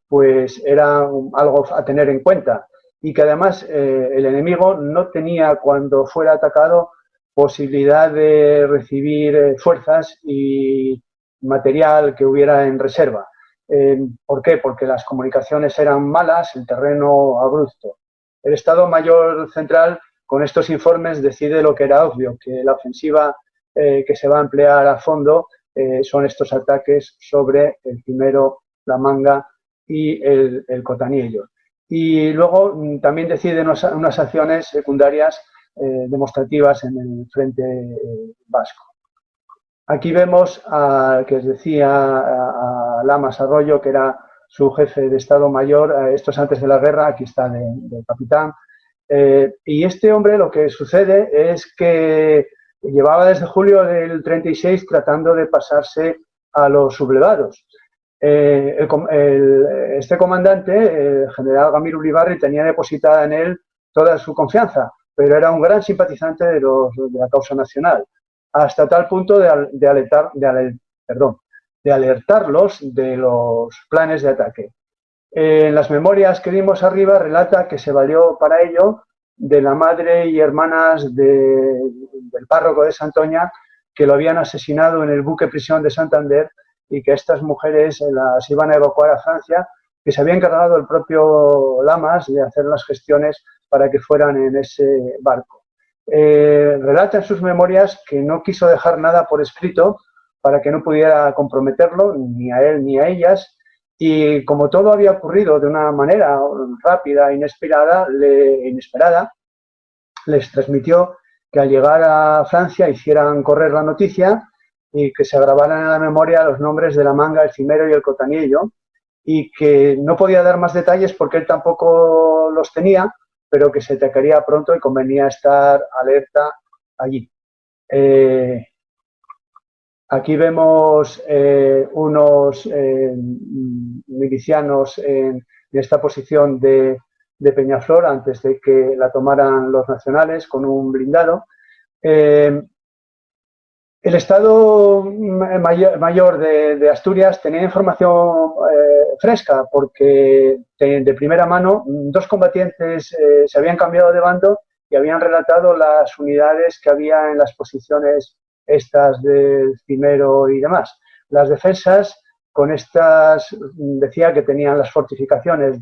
pues era algo a tener en cuenta y que además el enemigo no tenía cuando fuera atacado posibilidad de recibir fuerzas y material que hubiera en reserva. ¿Por qué? Porque las comunicaciones eran malas, el terreno abrupto. El Estado Mayor Central, con estos informes, decide lo que era obvio, que la ofensiva que se va a emplear a fondo son estos ataques sobre el Cimero, la Manga y el Cotanillo. Y luego también decide unas acciones secundarias demostrativas en el frente vasco. Aquí vemos al que os decía, a Lamas Arroyo, que era su jefe de Estado Mayor, esto es antes de la guerra, aquí está del capitán. Y este hombre lo que sucede es que llevaba desde julio del 36 tratando de pasarse a los sublevados. Este comandante, el general Gamir Ulibarri, tenía depositada en él toda su confianza, pero era un gran simpatizante de la causa nacional, hasta tal punto de alertarlos de los planes de ataque. En las memorias que vimos arriba relata que se valió para ello de la madre y hermanas del párroco de Santoña, que lo habían asesinado en el buque prisión de Santander y que estas mujeres las iban a evacuar a Francia, que se había encargado el propio Lamas de hacer las gestiones para que fueran en ese barco. Relata en sus memorias que no quiso dejar nada por escrito para que no pudiera comprometerlo ni a él ni a ellas, y como todo había ocurrido de una manera rápida, inesperada, les transmitió que al llegar a Francia hicieran correr la noticia y que se grabaran en la memoria los nombres de la Manga, el Cimero y el Cotanillo, y que no podía dar más detalles porque él tampoco los tenía, pero que se atacaría pronto y convenía estar alerta allí. Aquí vemos unos milicianos en esta posición de Peñaflor antes de que la tomaran los nacionales con un blindado. El Estado Mayor de Asturias tenía información fresca porque de primera mano 2 combatientes se habían cambiado de bando y habían relatado las unidades que había en las posiciones estas del Cimero y demás. Las defensas con estas decía que tenían las fortificaciones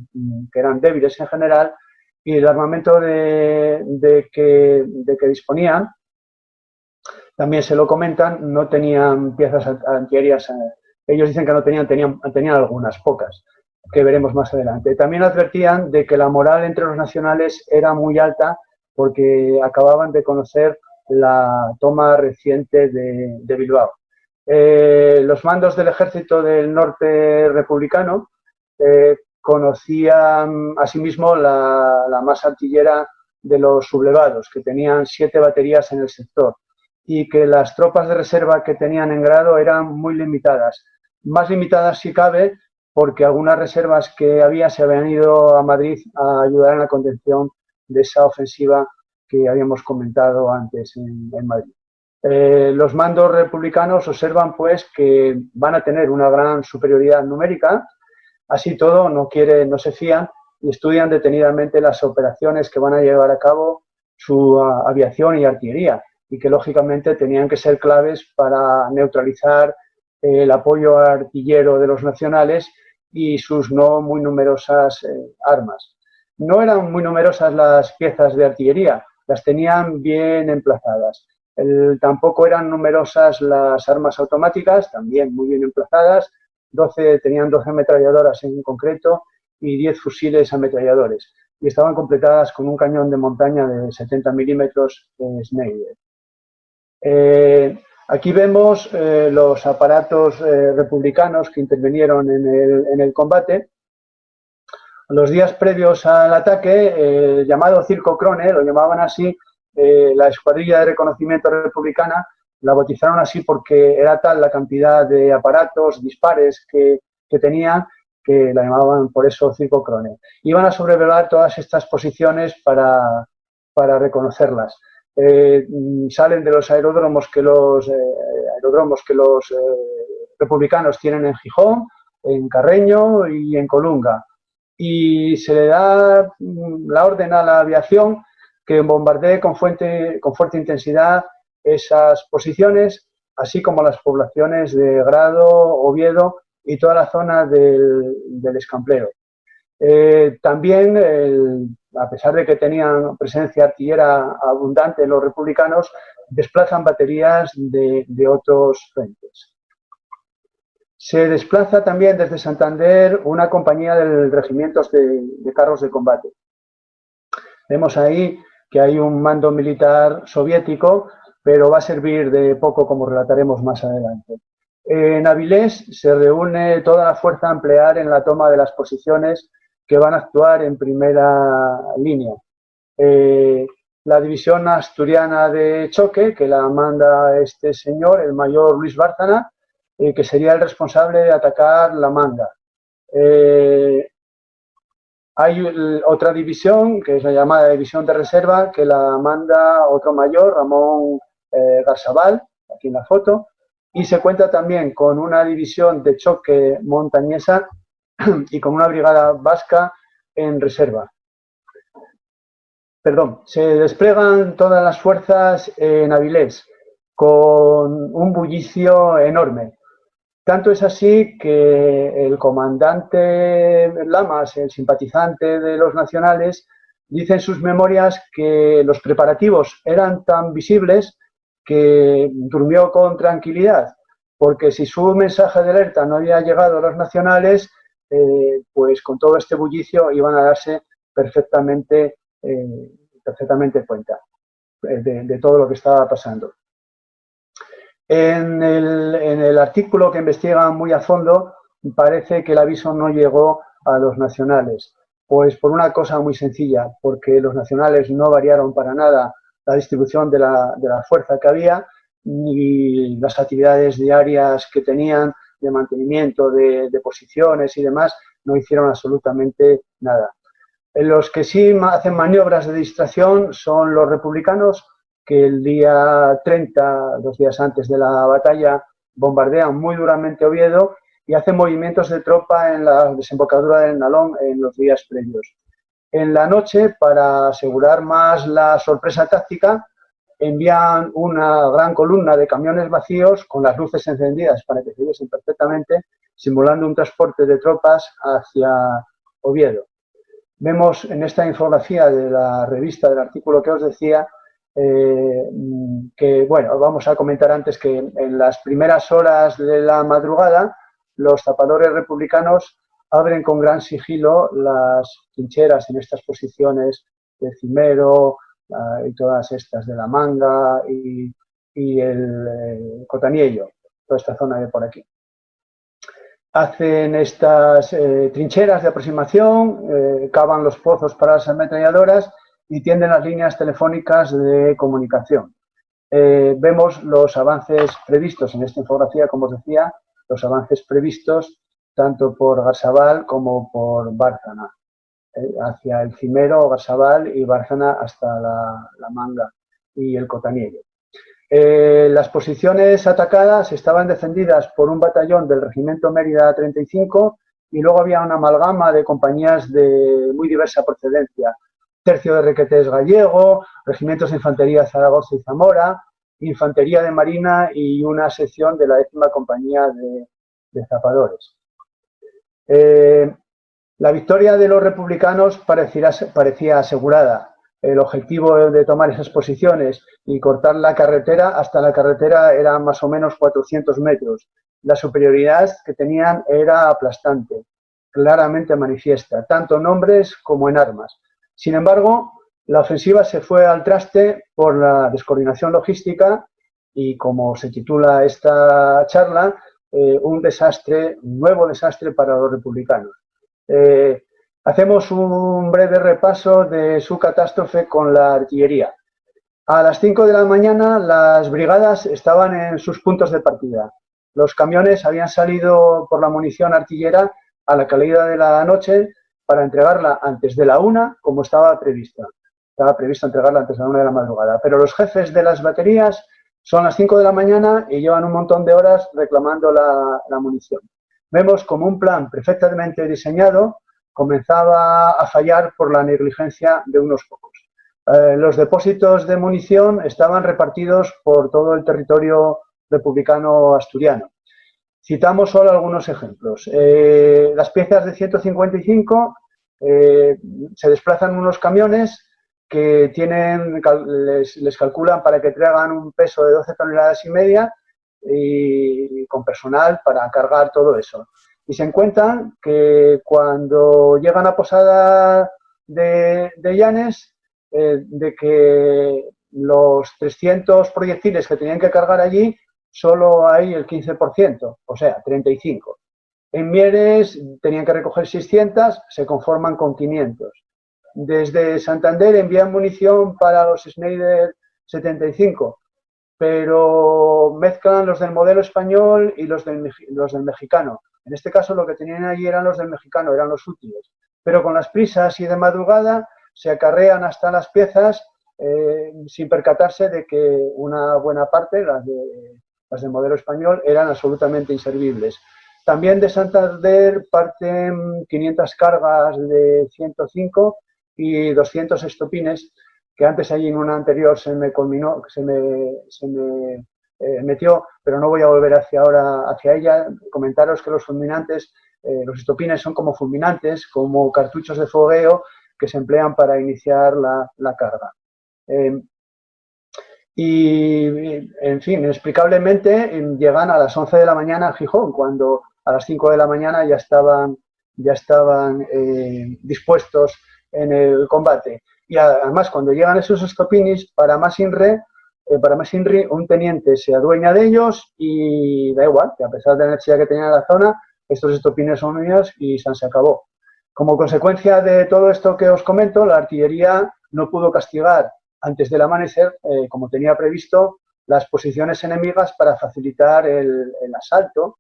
que eran débiles en general y el armamento de que disponían, también se lo comentan, no tenían piezas antiaéreas. Ellos dicen que no tenían algunas, pocas, que veremos más adelante. También advertían de que la moral entre los nacionales era muy alta porque acababan de conocer la toma reciente de Bilbao. Los mandos del Ejército del Norte Republicano conocían asimismo la masa artillera de los sublevados, que tenían 7 baterías en el sector, y que las tropas de reserva que tenían en Grado eran muy limitadas. Más limitadas si cabe, porque algunas reservas que había se habían ido a Madrid a ayudar en la contención de esa ofensiva que habíamos comentado antes en Madrid. Los mandos republicanos observan pues que van a tener una gran superioridad numérica, así todo no se fían y estudian detenidamente las operaciones que van a llevar a cabo su aviación y artillería, y que lógicamente tenían que ser claves para neutralizar el apoyo artillero de los nacionales y sus no muy numerosas armas. No eran muy numerosas las piezas de artillería, las tenían bien emplazadas. Tampoco eran numerosas las armas automáticas, también muy bien emplazadas. Tenían 12 ametralladoras en concreto y 10 fusiles ametralladores. Y estaban completadas con un cañón de montaña de 70 milímetros Schneider. Aquí vemos los aparatos republicanos que intervinieron en el combate. Los días previos al ataque, llamado Circo Krone, lo llamaban así, la escuadrilla de reconocimiento republicana, la bautizaron así porque era tal la cantidad de aparatos, dispares que tenían, que la llamaban por eso Circo Krone. Iban a sobrevolar todas estas posiciones para reconocerlas. Salen de los aeródromos que los republicanos tienen en Gijón, en Carreño y en Colunga. Y se le da la orden a la aviación que bombardee con fuerte intensidad esas posiciones, así como las poblaciones de Grado, Oviedo y toda la zona del Escamplero. También, a pesar de que tenían presencia artillera abundante los republicanos, desplazan baterías de otros frentes. Se desplaza también desde Santander una compañía del regimientos de carros de combate. Vemos ahí que hay un mando militar soviético, pero va a servir de poco, como relataremos más adelante. En Avilés se reúne toda la fuerza a emplear en la toma de las posiciones que van a actuar en primera línea. La división asturiana de choque, que la manda este señor, el mayor Luis Bárcena, que sería el responsable de atacar la Manga. Hay otra división, que es la llamada división de reserva, que la manda otro mayor, Ramón Garzabal, aquí en la foto, y se cuenta también con una división de choque montañesa y con una brigada vasca en reserva. Se despliegan todas las fuerzas en Avilés con un bullicio enorme. Tanto es así que el comandante Lamas, el simpatizante de los nacionales, dice en sus memorias que los preparativos eran tan visibles que durmió con tranquilidad, porque si su mensaje de alerta no había llegado a los nacionales, pues con todo este bullicio iban a darse perfectamente cuenta de todo lo que estaba pasando. En el artículo que investiga muy a fondo, parece que el aviso no llegó a los nacionales, pues por una cosa muy sencilla, porque los nacionales no variaron para nada la distribución de la fuerza que había, ni las actividades diarias que tenían de mantenimiento de posiciones y demás, no hicieron absolutamente nada. Los que sí hacen maniobras de distracción son los republicanos, que el día 30, 2 días antes de la batalla, bombardean muy duramente Oviedo y hacen movimientos de tropa en la desembocadura del Nalón en los días previos. En la noche, para asegurar más la sorpresa táctica, envían una gran columna de camiones vacíos con las luces encendidas para que se viesen perfectamente, simulando un transporte de tropas hacia Oviedo. Vemos en esta infografía de la revista, del artículo que os decía, que, bueno, vamos a comentar antes que en las primeras horas de la madrugada los zapadores republicanos abren con gran sigilo las trincheras en estas posiciones de Cimero y todas estas de La Manga y el Cotaniello, toda esta zona de por aquí. Hacen estas trincheras de aproximación, cavan los pozos para las ametralladoras y tienden las líneas telefónicas de comunicación. Vemos los avances previstos en esta infografía, como os decía, los avances previstos tanto por Garzabal como por Bárcena, hacia el Cimero, Garzabal y Bárcena hasta la Manga y el Cotaniello. Las posiciones atacadas estaban defendidas por un batallón del Regimiento Mérida 35 y luego había una amalgama de compañías de muy diversa procedencia. Tercio de Requetés gallego, regimientos de infantería Zaragoza y Zamora, infantería de marina y una sección de la 10ª compañía de zapadores. La victoria de los republicanos parecía asegurada. El objetivo de tomar esas posiciones y cortar la carretera, hasta la carretera eran más o menos 400 metros. La superioridad que tenían era aplastante, claramente manifiesta, tanto en hombres como en armas. Sin embargo, la ofensiva se fue al traste por la descoordinación logística y, como se titula esta charla, un nuevo desastre para los republicanos. Hacemos un breve repaso de su catástrofe con la artillería. A las 5 de la mañana las brigadas estaban en sus puntos de partida. Los camiones habían salido por la munición artillera a la caída de la noche para entregarla antes de la 1, como estaba prevista. Estaba previsto entregarla antes de la 1 de la madrugada. Pero los jefes de las baterías son las 5 de la mañana y llevan un montón de horas reclamando la munición. Vemos como un plan perfectamente diseñado comenzaba a fallar por la negligencia de unos pocos. Los depósitos de munición estaban repartidos por todo el territorio republicano asturiano. Citamos solo algunos ejemplos. Las piezas de 155 se desplazan en unos camiones que les calculan para que traigan un peso de 12 toneladas y media y con personal para cargar todo eso. Y se encuentran que cuando llegan a Posada de Llanes, de que los 300 proyectiles que tenían que cargar allí, solo hay el 15%, o sea, 35. En Mieres tenían que recoger 600, se conforman con 500. Desde Santander envían munición para los Schneider 75, pero mezclan los del modelo español y los del mexicano. En este caso lo que tenían allí eran los del mexicano, eran los útiles. Pero con las prisas y de madrugada se acarrean hasta las piezas sin percatarse de que una buena parte, las del modelo español, eran absolutamente inservibles. También de Santander parten 500 cargas de 105 y 200 estopines, que antes allí en una anterior se me metió, pero no voy a volver hacia ella. Comentaros que los fulminantes, los estopines son como fulminantes, como cartuchos de fogueo que se emplean para iniciar la carga. Y, en fin, inexplicablemente llegan a las 11 de la mañana a Gijón, cuando a las 5 de la mañana ya estaban dispuestos en el combate. Y además, cuando llegan esos estopinis, para más INRI, un teniente se adueña de ellos y da igual, que a pesar de la necesidad que tenía la zona, estos estopines son míos y se acabó. Como consecuencia de todo esto que os comento, la artillería no pudo castigar antes del amanecer, como tenía previsto, las posiciones enemigas para facilitar el asalto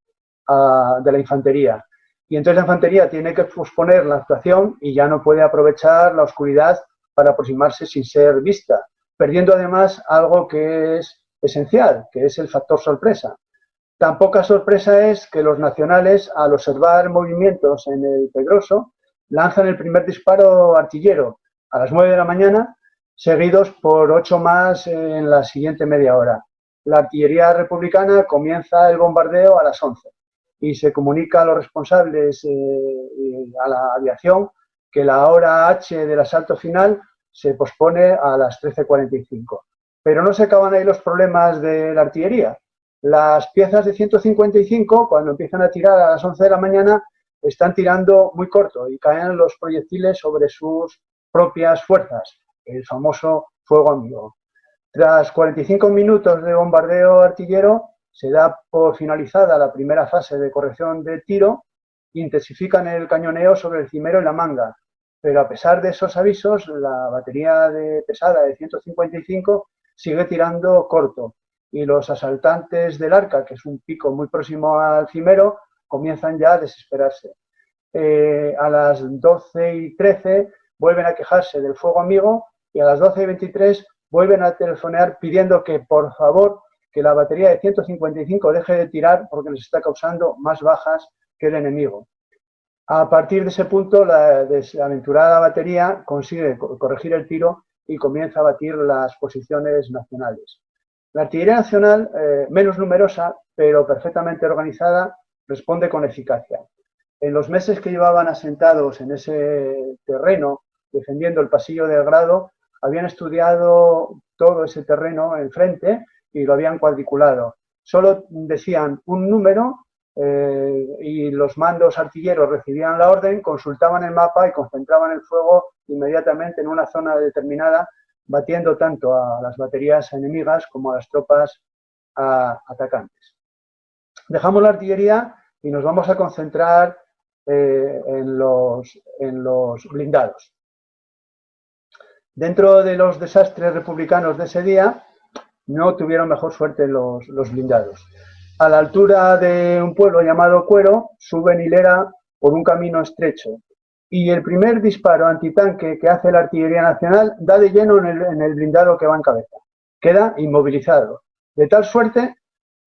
de la infantería. Y entonces la infantería tiene que posponer la actuación y ya no puede aprovechar la oscuridad para aproximarse sin ser vista. perdiendo además algo que es esencial, que es el factor sorpresa. Tan poca sorpresa es que los nacionales, al observar movimientos en el Pedroso, lanzan el primer disparo artillero a las 9 de la mañana, seguidos por 8 más en la siguiente media hora. La artillería republicana comienza el bombardeo a las 11 y se comunica a los responsables y a la aviación que la hora H del asalto final se pospone a las 13:45. Pero no se acaban ahí los problemas de la artillería. Las piezas de 155, cuando empiezan a tirar a las 11 de la mañana, están tirando muy corto y caen los proyectiles sobre sus propias fuerzas, el famoso fuego amigo. Tras 45 minutos de bombardeo artillero, se da por finalizada la primera fase de corrección de tiro, intensifican el cañoneo sobre el Cimero y la Manga, pero a pesar de esos avisos, la batería pesada de 155 sigue tirando corto y los asaltantes del Arca, que es un pico muy próximo al Cimero, comienzan ya a desesperarse. A las 12:13 vuelven a quejarse del fuego amigo y a las 12:23 vuelven a telefonear pidiendo que, por favor, que la batería de 155 deje de tirar porque les está causando más bajas que el enemigo. A partir de ese punto, la desaventurada batería consigue corregir el tiro y comienza a batir las posiciones nacionales. La artillería nacional, menos numerosa, pero perfectamente organizada, responde con eficacia. En los meses que llevaban asentados en ese terreno, defendiendo el pasillo del Grado, habían estudiado todo ese terreno enfrente y lo habían cuadriculado. Solo decían un número y los mandos artilleros recibían la orden, consultaban el mapa y concentraban el fuego inmediatamente en una zona determinada, batiendo tanto a las baterías enemigas como a las tropas atacantes. Dejamos la artillería y nos vamos a concentrar en los blindados. Dentro de los desastres republicanos de ese día, no tuvieron mejor suerte los blindados. A la altura de un pueblo llamado Cuero, suben hilera por un camino estrecho y el primer disparo antitanque que hace la Artillería Nacional da de lleno en el blindado que va en cabeza. Queda inmovilizado, de tal suerte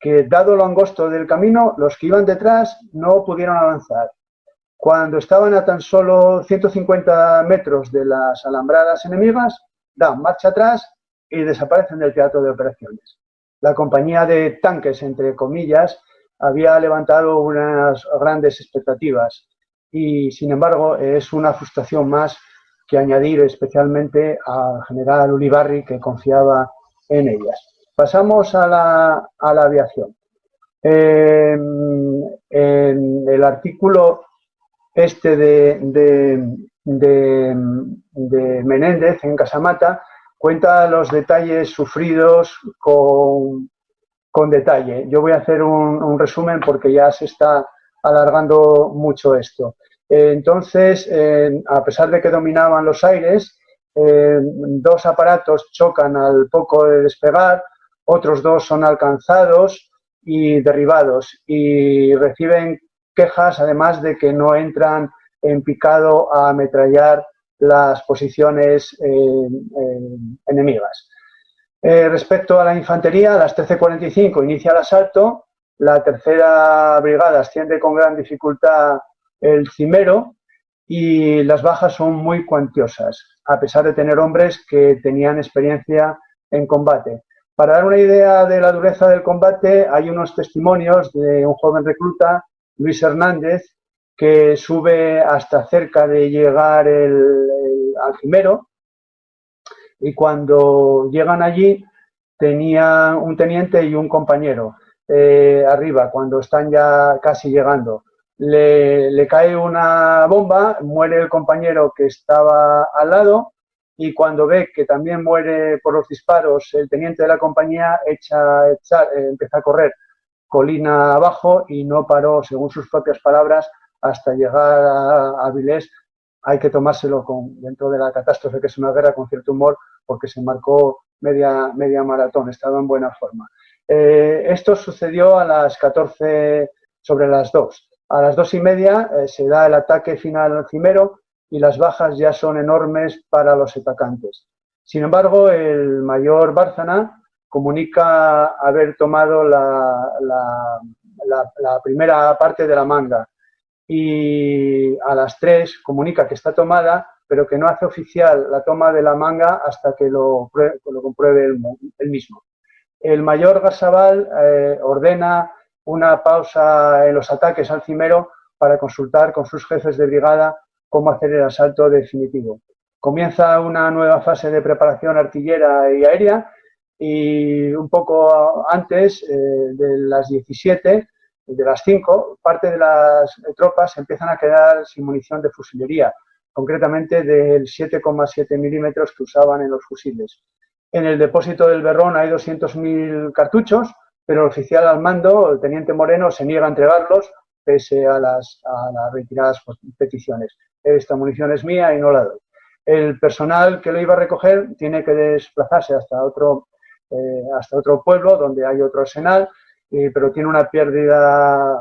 que, dado lo angosto del camino, los que iban detrás no pudieron avanzar. Cuando estaban a tan solo 150 metros de las alambradas enemigas, dan marcha atrás y desaparecen del teatro de operaciones. La compañía de tanques, entre comillas, había levantado unas grandes expectativas y, sin embargo, es una frustración más que añadir especialmente al general Ulibarri, que confiaba en ellas. Pasamos a la aviación. En el artículo de Menéndez en Casamata cuenta los detalles sufridos con detalle. Yo voy a hacer un resumen porque ya se está alargando mucho esto. Entonces, a pesar de que dominaban los aires, dos aparatos chocan al poco de despegar, otros dos son alcanzados y derribados y reciben quejas, además de que no entran en picado a ametrallar las posiciones enemigas. Respecto a la infantería, a las 13:45 inicia el asalto, la tercera brigada asciende con gran dificultad el Cimero y las bajas son muy cuantiosas, a pesar de tener hombres que tenían experiencia en combate. Para dar una idea de la dureza del combate, hay unos testimonios de un joven recluta, Luis Hernández, que sube hasta cerca de llegar al Cimero, y cuando llegan allí tenía un teniente y un compañero arriba, cuando están ya casi llegando. Le cae una bomba, muere el compañero que estaba al lado y cuando ve que también muere por los disparos el teniente de la compañía, empieza a correr colina abajo y no paró, según sus propias palabras, hasta llegar a Avilés. Hay que tomárselo dentro de la catástrofe que es una guerra, con cierto humor, porque se marcó media maratón, estaba en buena forma. Esto sucedió a las 14 sobre las 2. A las 2:30 se da el ataque final al Cimero y las bajas ya son enormes para los atacantes. Sin embargo, el mayor Bárcena comunica haber tomado la primera parte de la manga y a las 3 comunica que está tomada, pero que no hace oficial la toma de la manga hasta que lo compruebe él mismo. El mayor Garzabal ordena una pausa en los ataques al Cimero para consultar con sus jefes de brigada cómo hacer el asalto definitivo. Comienza una nueva fase de preparación artillera y aérea y un poco antes de las 17, de las 5, parte de las tropas empiezan a quedar sin munición de fusilería, concretamente del 7,7 milímetros que usaban en los fusiles. En el depósito del Berrón hay 200.000 cartuchos, pero el oficial al mando, el teniente Moreno, se niega a entregarlos pese a las retiradas peticiones. Esta munición es mía y no la doy. El personal que lo iba a recoger tiene que desplazarse hasta otro pueblo donde hay otro arsenal, pero tiene una pérdida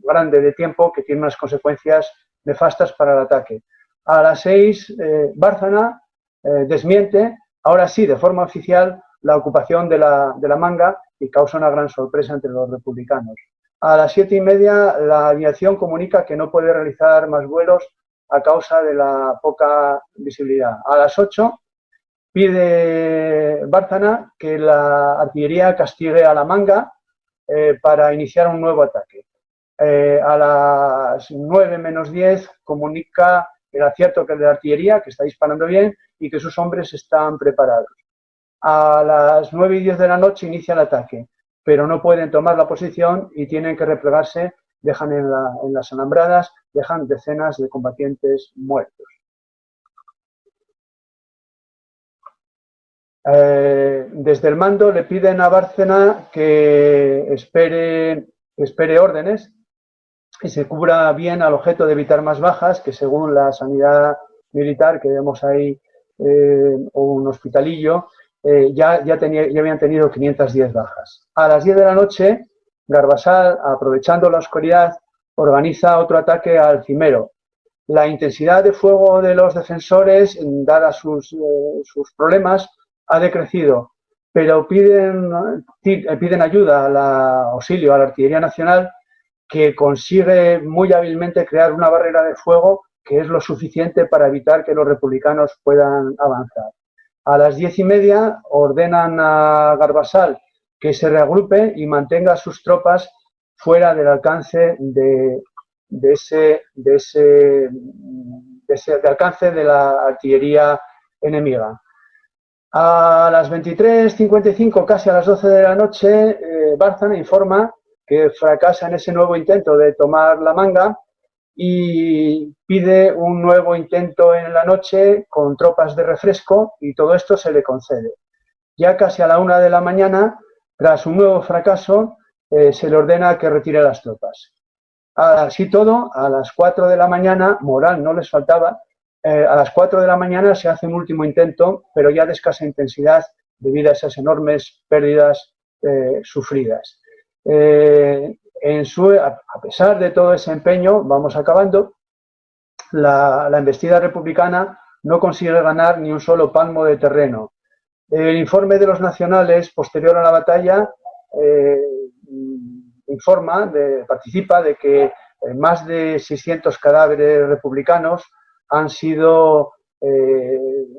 grande de tiempo que tiene unas consecuencias nefastas para el ataque. A las 6, Bárcena desmiente, ahora sí, de forma oficial, la ocupación de la manga y causa una gran sorpresa entre los republicanos. A las 7:30, la aviación comunica que no puede realizar más vuelos a causa de la poca visibilidad. A las 8, pide Bárcena que la artillería castigue a la manga para iniciar un nuevo ataque. A las 9 menos 10 comunica el acierto que de la artillería, que está disparando bien y que sus hombres están preparados. A las 9:10 de la noche inicia el ataque, pero no pueden tomar la posición y tienen que replegarse, dejan en las alambradas, dejan decenas de combatientes muertos. Desde el mando le piden a Bárcena que espere órdenes y se cubra bien al objeto de evitar más bajas, que según la sanidad militar que vemos ahí, o un hospitalillo, ya habían tenido 510 bajas. A las 10 de la noche, Garbasal, aprovechando la oscuridad, organiza otro ataque al Cimero. La intensidad de fuego de los defensores, dadas sus problemas, ha decrecido, pero piden ayuda, auxilio a la Artillería Nacional, que consigue muy hábilmente crear una barrera de fuego que es lo suficiente para evitar que los republicanos puedan avanzar. A las 10:30 ordenan a Garbasal que se reagrupe y mantenga a sus tropas fuera del alcance de alcance de la artillería enemiga. A las 23:55, casi a las 12 de la noche, Bárcena informa que fracasa en ese nuevo intento de tomar la manga y pide un nuevo intento en la noche con tropas de refresco y todo esto se le concede. Ya casi a la 1 de la mañana, tras un nuevo fracaso, se le ordena que retire las tropas. Así todo, a las 4 de la mañana, moral no les faltaba, a las 4 de la mañana se hace un último intento, pero ya de escasa intensidad debido a esas enormes pérdidas sufridas. A pesar de todo ese empeño, vamos acabando, la embestida republicana no consigue ganar ni un solo palmo de terreno. El informe de los nacionales posterior a la batalla participa de que más de 600 cadáveres republicanos han sido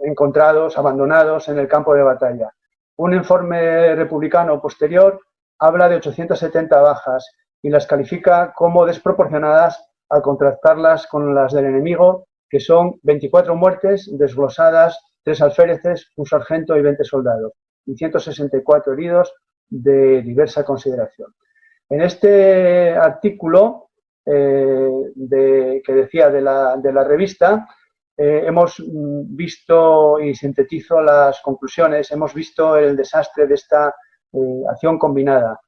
encontrados, abandonados en el campo de batalla. Un informe republicano posterior habla de 870 bajas y las califica como desproporcionadas al contrastarlas con las del enemigo, que son 24 muertes desglosadas, 3 alféreces, un sargento y 20 soldados, y 164 heridos de diversa consideración. En este artículo que decía de la revista, hemos visto, y sintetizo las conclusiones, hemos visto el desastre de esta acción combinada.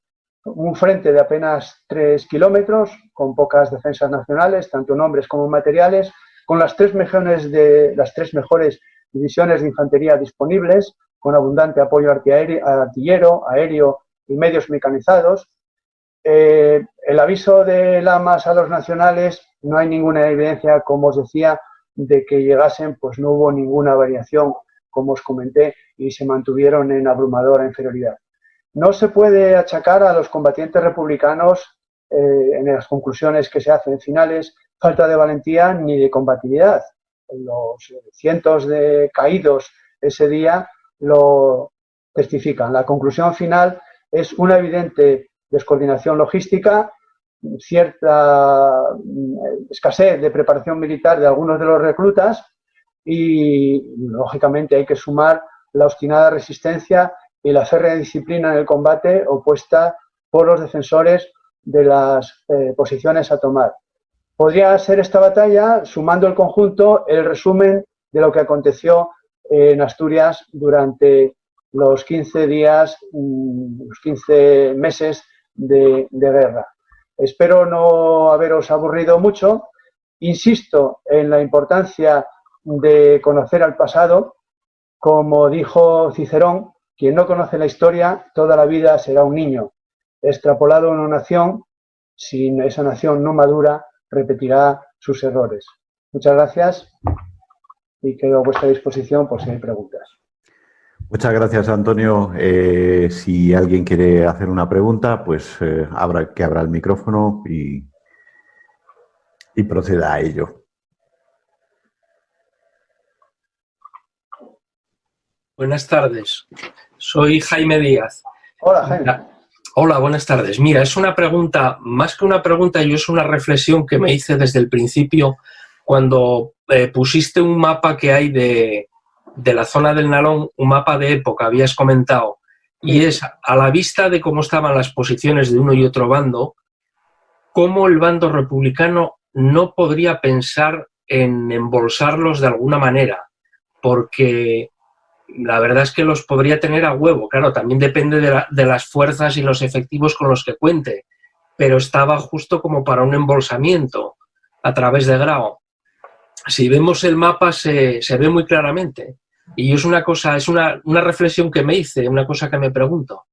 Un frente de apenas 3 kilómetros, con pocas defensas nacionales, tanto en hombres como en materiales, con las tres mejores divisiones de infantería disponibles, con abundante apoyo artillero, aéreo y medios mecanizados. El aviso de Lamas a los nacionales, no hay ninguna evidencia, como os decía, de que llegasen, pues no hubo ninguna variación como os comenté, y se mantuvieron en abrumadora inferioridad. No se puede achacar a los combatientes republicanos, en las conclusiones que se hacen finales, falta de valentía ni de combatividad. Los cientos de caídos ese día lo testifican. La conclusión final es una evidente descoordinación logística, cierta escasez de preparación militar de algunos de los reclutas y, lógicamente, hay que sumar la obstinada resistencia y la férrea disciplina en el combate opuesta por los defensores de las posiciones a tomar. Podría ser esta batalla, sumando el conjunto, el resumen de lo que aconteció en Asturias durante los 15 días, los 15 meses de guerra. Espero no haberos aburrido mucho. Insisto en la importancia de conocer al pasado. Como dijo Cicerón, quien no conoce la historia, toda la vida será un niño. Extrapolado a una nación, si esa nación no madura, repetirá sus errores. Muchas gracias y quedo a vuestra disposición por si hay preguntas. Muchas gracias, Antonio. Si alguien quiere hacer una pregunta, pues abra el micrófono y proceda a ello. Buenas tardes. Soy Jaime Díaz. Hola, Jaime. Hola, buenas tardes. Mira, es una pregunta, más que una pregunta, yo es una reflexión que me hice desde el principio cuando pusiste un mapa que hay de la zona del Nalón, un mapa de época, habías comentado, y es a la vista de cómo estaban las posiciones de uno y otro bando, cómo el bando republicano no podría pensar en embolsarlos de alguna manera, porque la verdad es que los podría tener a huevo. Claro, también depende de las fuerzas y los efectivos con los que cuente, pero estaba justo como para un embolsamiento a través de Grao. Si vemos el mapa se ve muy claramente. Y es una cosa, es una reflexión que me hice, una cosa que me pregunto.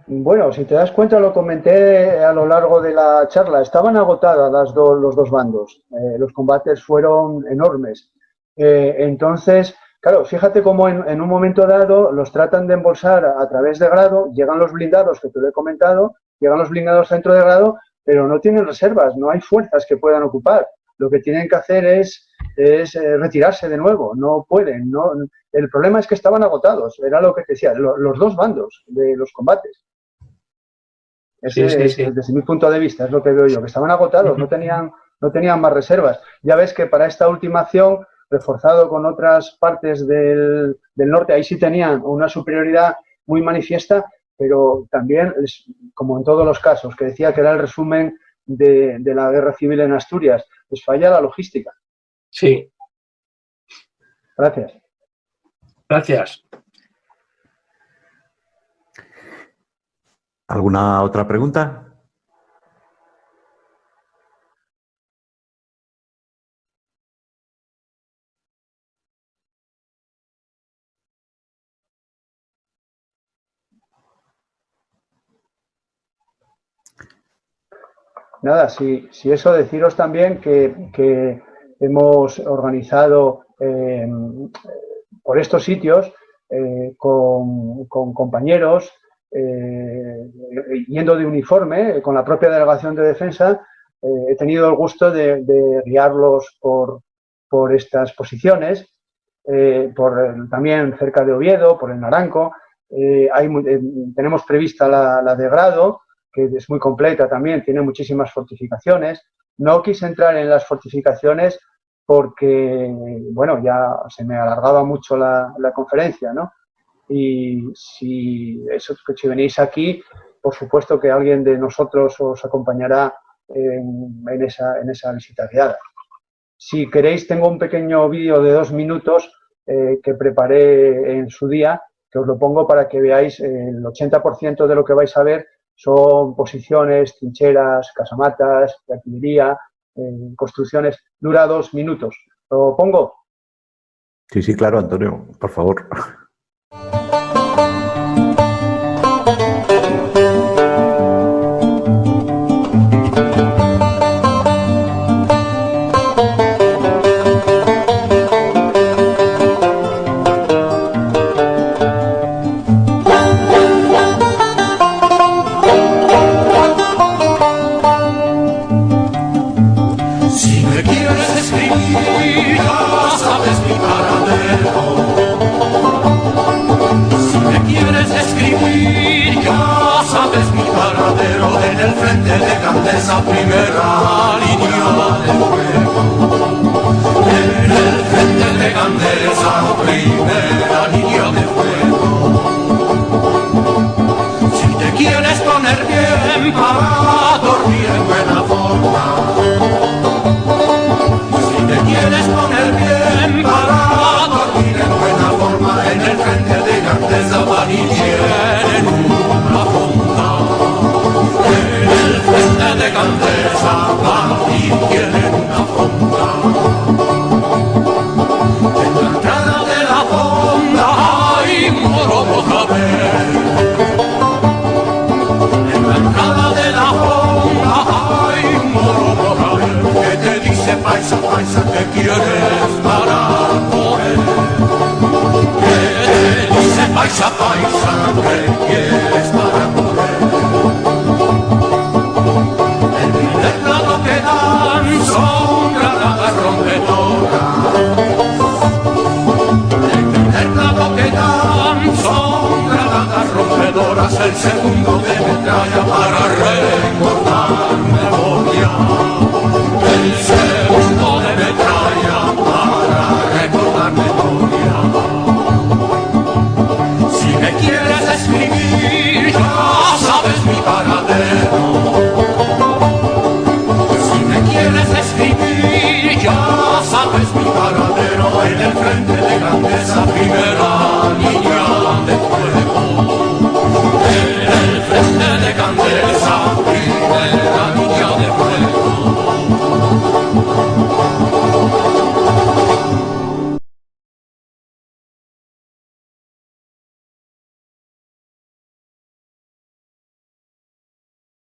Bueno, si te das cuenta, lo comenté a lo largo de la charla, estaban agotadas los dos bandos, los combates fueron enormes. Entonces, claro, fíjate cómo en un momento dado los tratan de embolsar a través de Grado, llegan los blindados, que te lo he comentado, llegan los blindados dentro de Grado, pero no tienen reservas, no hay fuerzas que puedan ocupar. Lo que tienen que hacer es retirarse de nuevo, no pueden. No. El problema es que estaban agotados, era lo que te decía, los dos bandos de los combates. Sí. Desde mi punto de vista, es lo que veo yo, que estaban agotados, no tenían más reservas. Ya ves que para esta última acción, reforzado con otras partes del norte, ahí sí tenían una superioridad muy manifiesta, pero también, como en todos los casos, que decía que era el resumen de la guerra civil en Asturias, les falla la logística. Sí. Gracias. Gracias. ¿Alguna otra pregunta? Nada, si eso deciros también que hemos organizado por estos sitios con compañeros yendo de uniforme, con la propia delegación de defensa, he tenido el gusto de guiarlos por estas posiciones, también cerca de Oviedo, por el Naranco. Tenemos prevista la de Grado, que es muy completa también, tiene muchísimas fortificaciones. No quise entrar en las fortificaciones porque, bueno, ya se me alargaba mucho la conferencia, ¿no? Y si venís aquí, por supuesto que alguien de nosotros os acompañará en esa visita guiada. Si queréis, tengo un pequeño vídeo de 2 minutos que preparé en su día, que os lo pongo para que veáis el 80% de lo que vais a ver son posiciones, trincheras, casamatas, de artillería, construcciones. Dura 2 minutos. ¿Lo pongo? Sí, claro, Antonio, por favor. escribir, ya sabes mi paradero. Si me quieres escribir, ya sabes mi paradero. En el frente de Gandesa, primera línea de fuego. En el frente de Gandesa, primera línea de fuego. Si te quieres poner bien para dormir en buena forma, si te quieres poner bien para dormir en buena forma, en el frente de Gandesa van y tienen una fonda. En el frente de Gandesa van y tienen una fonda. En la entrada de la fonda hay un moro mojabel. En la entrada de la fonda hay un moro mojabel que te dice paisa, paisa, ¿qué quieres para comer? Que te dice paisa, paisa, ¿qué quieres para comer? El primer plato que dan son granadas rompedoras. El primer plato que dan son granadas rompedoras. El segundo de metralla para recordar memoria. El segundo de metralla para recordar memoria. Si me quieres escribir, ya sabes mi paradero. Si me quieres escribir, ya sabes mi paradero. En el frente de Gandesa, primera línea de fuego. En el frente de Gandesa, primera línea de fuego.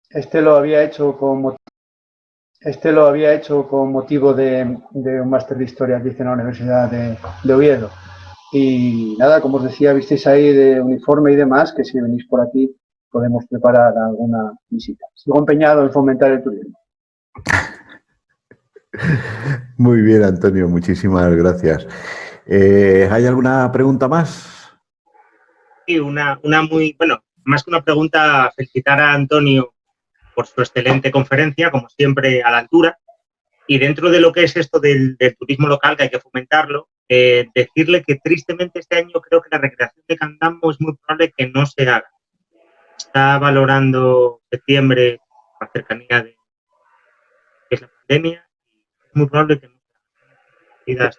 Este lo había hecho con motivo de un máster de Historia que hice en la Universidad de Oviedo. Y nada, como os decía, visteis ahí de uniforme y demás, que si venís por aquí podemos preparar alguna visita. Sigo empeñado en fomentar el turismo. Muy bien, Antonio, muchísimas gracias. ¿Hay alguna pregunta más? Sí, una muy, bueno, más que una pregunta, felicitar a Antonio por su excelente conferencia, como siempre a la altura, y dentro de lo que es esto del turismo local, que hay que fomentarlo, decirle que tristemente este año creo que la recreación de Candamo es muy probable que no se haga. Está valorando septiembre la cercanía de que es la pandemia, y es muy probable que no se haga.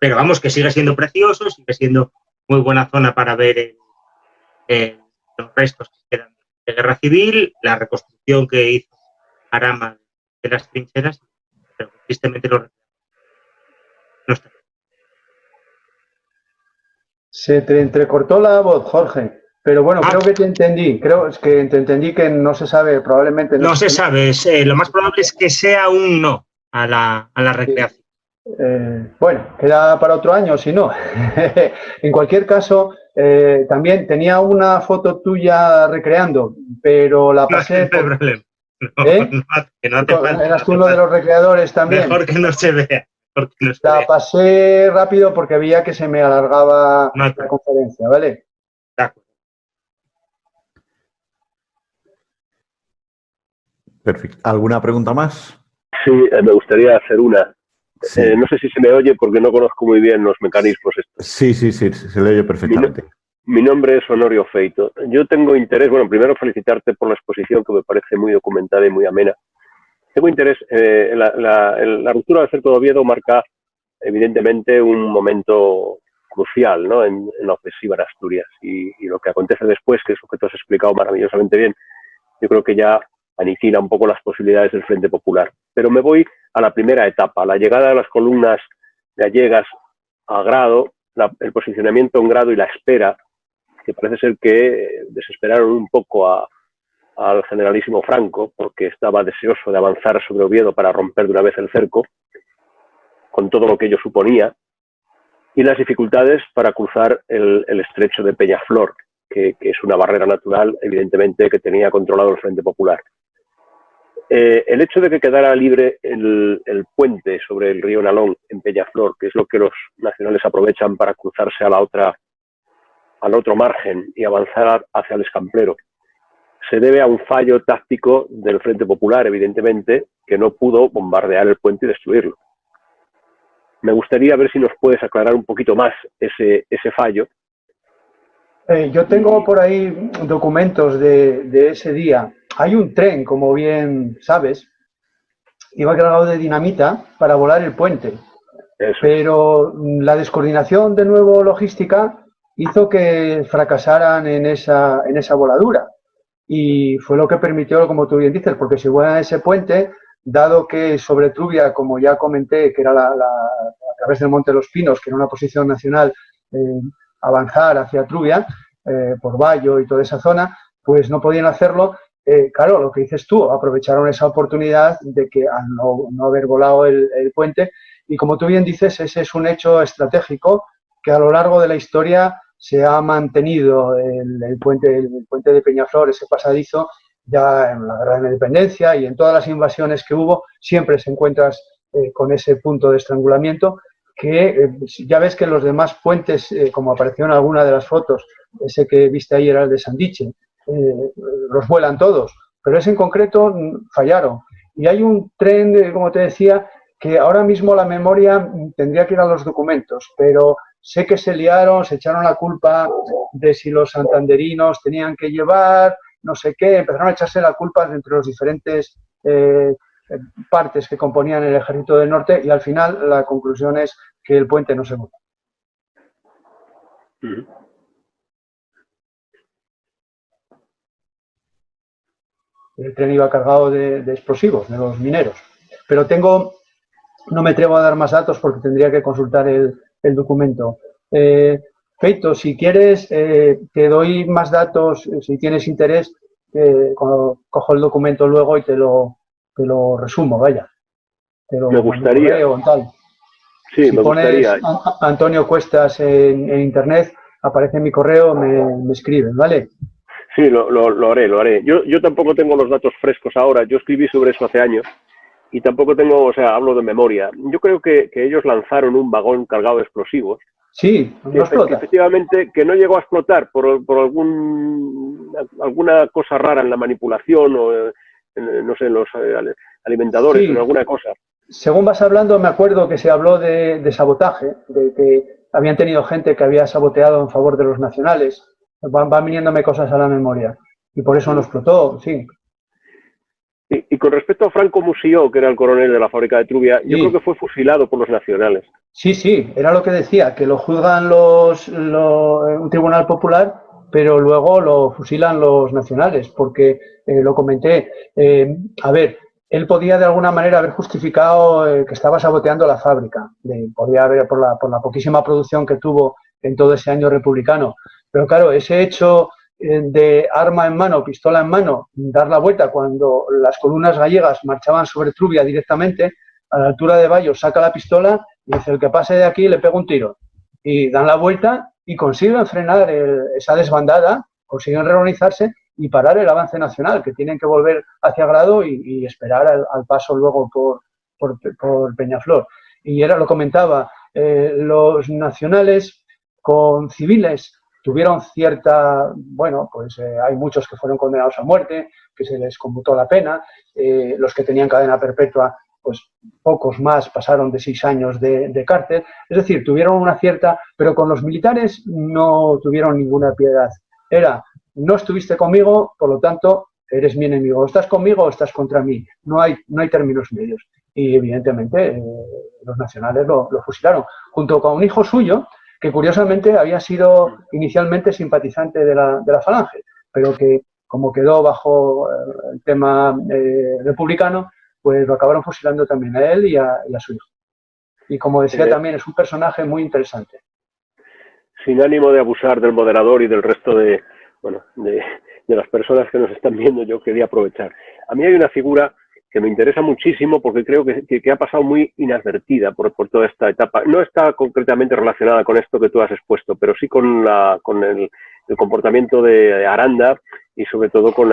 Pero vamos, que sigue siendo precioso, sigue siendo muy buena zona para ver los restos que quedan de guerra civil, la reconstrucción que hizo Arama de las trincheras, pero tristemente no está. Se te entrecortó la voz, Jorge, pero bueno, creo que te entendí. Creo que te entendí que no se sabe, probablemente. No se sabe, lo más probable es que sea un no a la recreación. Bueno, queda para otro año, si no. En cualquier caso, también tenía una foto tuya recreando, pero la pasé. No hay problema. Que no hace falta. Eras tú uno de los recreadores también. Mejor que no se vea. La pasé rápido porque veía que se me alargaba la conferencia, ¿vale? Perfecto. ¿Alguna pregunta más? Sí, me gustaría hacer una. Sí. No sé si se me oye porque no conozco muy bien los mecanismos estos. Sí, se le oye perfectamente. Mi nombre es Honorio Feito. Yo tengo interés, bueno, primero felicitarte por la exposición que me parece muy documentada y muy amena. Tengo interés, la ruptura del cerco de Oviedo marca evidentemente un momento crucial, ¿no?, en la ofensiva en Asturias y lo que acontece después, que es lo que tú has explicado maravillosamente bien, yo creo que ya aniquila un poco las posibilidades del Frente Popular. Pero me voy a la primera etapa, la llegada de las columnas gallegas a Grado, el posicionamiento en Grado y la espera, que parece ser que desesperaron un poco al generalísimo Franco, porque estaba deseoso de avanzar sobre Oviedo para romper de una vez el cerco, con todo lo que ello suponía, y las dificultades para cruzar el estrecho de Peñaflor, que es una barrera natural, evidentemente, que tenía controlado el Frente Popular. El hecho de que quedara libre el puente sobre el río Nalón en Peñaflor, que es lo que los nacionales aprovechan para cruzarse al otro margen y avanzar hacia el Escamplero, se debe a un fallo táctico del Frente Popular, evidentemente, que no pudo bombardear el puente y destruirlo. Me gustaría ver si nos puedes aclarar un poquito más ese fallo. Yo tengo por ahí documentos de ese día. Hay un tren, como bien sabes, iba cargado de dinamita para volar el puente. Eso. Pero la descoordinación, de nuevo, logística, hizo que fracasaran en esa voladura. Y fue lo que permitió, como tú bien dices, porque si vuelan ese puente, dado que sobre Trubia, como ya comenté, que era a través del Monte de los Pinos, que era una posición nacional, avanzar hacia Trubia, por Bayo y toda esa zona, pues no podían hacerlo. Claro, lo que dices tú, aprovecharon esa oportunidad de que al no haber volado el puente, y como tú bien dices, ese es un hecho estratégico que a lo largo de la historia se ha mantenido el puente de Peñaflor, ese pasadizo, ya en la Guerra de la Independencia y en todas las invasiones que hubo, siempre se encuentras con ese punto de estrangulamiento que ya ves que los demás puentes, como apareció en alguna de las fotos, ese que viste ahí era el de Sandiche, los vuelan todos, pero ese en concreto fallaron. Y hay un tren, como te decía, que ahora mismo la memoria tendría que ir a los documentos, pero sé que se liaron, se echaron la culpa de si los santanderinos tenían que llevar, no sé qué, empezaron a echarse la culpa entre los diferentes partes que componían el Ejército del Norte y al final la conclusión es que el puente no se movió. El tren iba cargado de explosivos, de los mineros. Pero no me atrevo a dar más datos porque tendría que consultar el documento. Feito, si quieres, te doy más datos, si tienes interés, cojo el documento luego y te lo resumo, vaya. Me gustaría. Tal. Sí, si me pones gustaría. Antonio Cuestas en internet, aparece en mi correo, me escriben, ¿vale? Sí, lo haré. Yo tampoco tengo los datos frescos ahora. Yo escribí sobre eso hace años y tampoco tengo, o sea, hablo de memoria. Yo creo que ellos lanzaron un vagón cargado de explosivos. Sí, no explota. Que efectivamente que no llegó a explotar por alguna cosa rara en la manipulación o, no sé, en los alimentadores, sí. o en alguna cosa. Según vas hablando, me acuerdo que se habló de sabotaje, de que habían tenido gente que había saboteado en favor de los nacionales. Van viniéndome cosas a la memoria. Y por eso no explotó, sí. Y con respecto a Franco Musillo, que era el coronel de la fábrica de Trubia, yo creo que fue fusilado por los nacionales. Sí, era lo que decía, que lo juzgan un tribunal popular, pero luego lo fusilan los nacionales, porque lo comenté. A ver, él podía de alguna manera haber justificado que estaba saboteando la fábrica. Podía haber por la poquísima producción que tuvo en todo ese año republicano. Pero claro, ese hecho de arma en mano, pistola en mano, dar la vuelta cuando las columnas gallegas marchaban sobre Trubia directamente, a la altura de Bayo, saca la pistola y dice, el que pase de aquí le pega un tiro. Y dan la vuelta y consiguen frenar esa desbandada, consiguen reorganizarse y parar el avance nacional, que tienen que volver hacia Grado y esperar al paso luego por Peñaflor. Y lo comentaba, los nacionales con civiles tuvieron hay muchos que fueron condenados a muerte, que se les conmutó la pena, los que tenían cadena perpetua, pues pocos más pasaron de 6 años de cárcel, es decir, tuvieron una cierta, pero con los militares no tuvieron ninguna piedad. No estuviste conmigo, por lo tanto, eres mi enemigo, estás conmigo o estás contra mí, no hay términos medios. Y evidentemente los nacionales lo fusilaron, junto con un hijo suyo, que curiosamente había sido inicialmente simpatizante de la Falange, pero que como quedó bajo el tema republicano, pues lo acabaron fusilando también a él y a su hijo. Y como decía también, es un personaje muy interesante. Sin ánimo de abusar del moderador y del resto de las personas que nos están viendo, yo quería aprovechar. A mí hay una figura que me interesa muchísimo porque creo que ha pasado muy inadvertida por toda esta etapa. No está concretamente relacionada con esto que tú has expuesto, pero sí con el comportamiento de Aranda y sobre todo con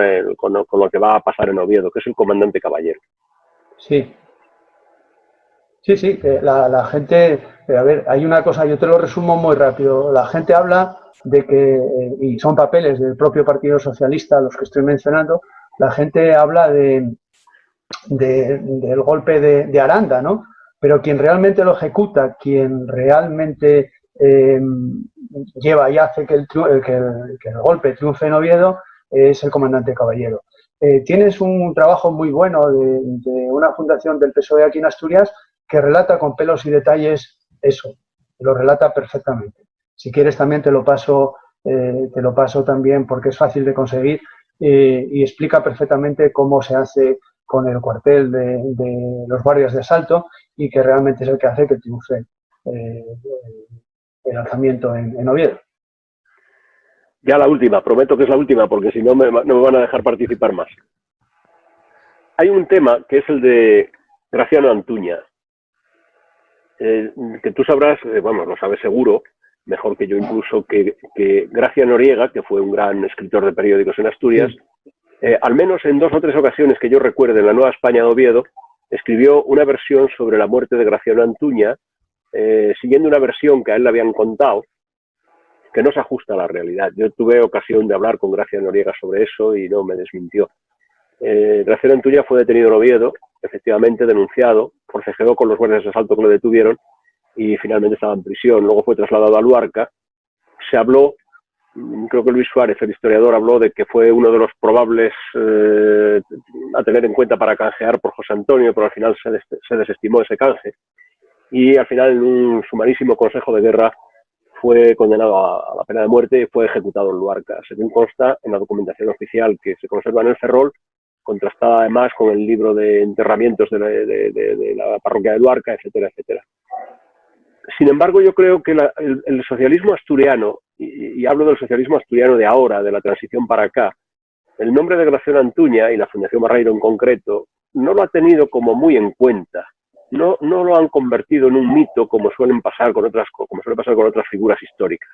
lo que va a pasar en Oviedo, que es el comandante Caballero. Sí. Sí, la gente, a ver, hay una cosa, yo te lo resumo muy rápido, la gente habla de que, y son papeles del propio Partido Socialista los que estoy mencionando, la gente habla del golpe de Aranda, ¿no? Pero quien realmente lo ejecuta, quien realmente lleva y hace que el golpe triunfe en Oviedo es el comandante Caballero. Tienes un trabajo muy bueno de una fundación del PSOE aquí en Asturias que relata con pelos y detalles eso, lo relata perfectamente. Si quieres también te lo paso también porque es fácil de conseguir y explica perfectamente cómo se hace con el cuartel de los guardias de asalto y que realmente es el que hace que triunfe el alzamiento en Oviedo. Ya la última, prometo que es la última porque si no me van a dejar participar más. Hay un tema que es el de Graciano Antuña. Que tú sabrás, vamos, lo sabes seguro, mejor que yo incluso, que Gracia Noriega, que fue un gran escritor de periódicos en Asturias, al menos en 2 o 3 ocasiones que yo recuerde en la Nueva España de Oviedo, escribió una versión sobre la muerte de Graciano Antuña, siguiendo una versión que a él le habían contado, que no se ajusta a la realidad. Yo tuve ocasión de hablar con Gracia Noriega sobre eso y no me desmintió. Graciano Antuña fue detenido en Oviedo, efectivamente denunciado, forcejeó con los guardias de asalto que lo detuvieron y finalmente estaba en prisión. Luego fue trasladado a Luarca. Se habló, creo que Luis Suárez, el historiador, habló de que fue uno de los probables a tener en cuenta para canjear por José Antonio, pero al final se desestimó ese canje. Y al final, en un sumarísimo consejo de guerra, fue condenado a la pena de muerte y fue ejecutado en Luarca. Según consta en la documentación oficial que se conserva en el Ferrol, contrastada además con el libro de enterramientos de la parroquia de Luarca, etcétera, etcétera. Sin embargo, yo creo que el socialismo asturiano, y hablo del socialismo asturiano de ahora, de la transición para acá, el nombre de Graciano Antuña y la Fundación Barreiro en concreto, no lo ha tenido como muy en cuenta. No lo han convertido en un mito como suele pasar con otras figuras históricas.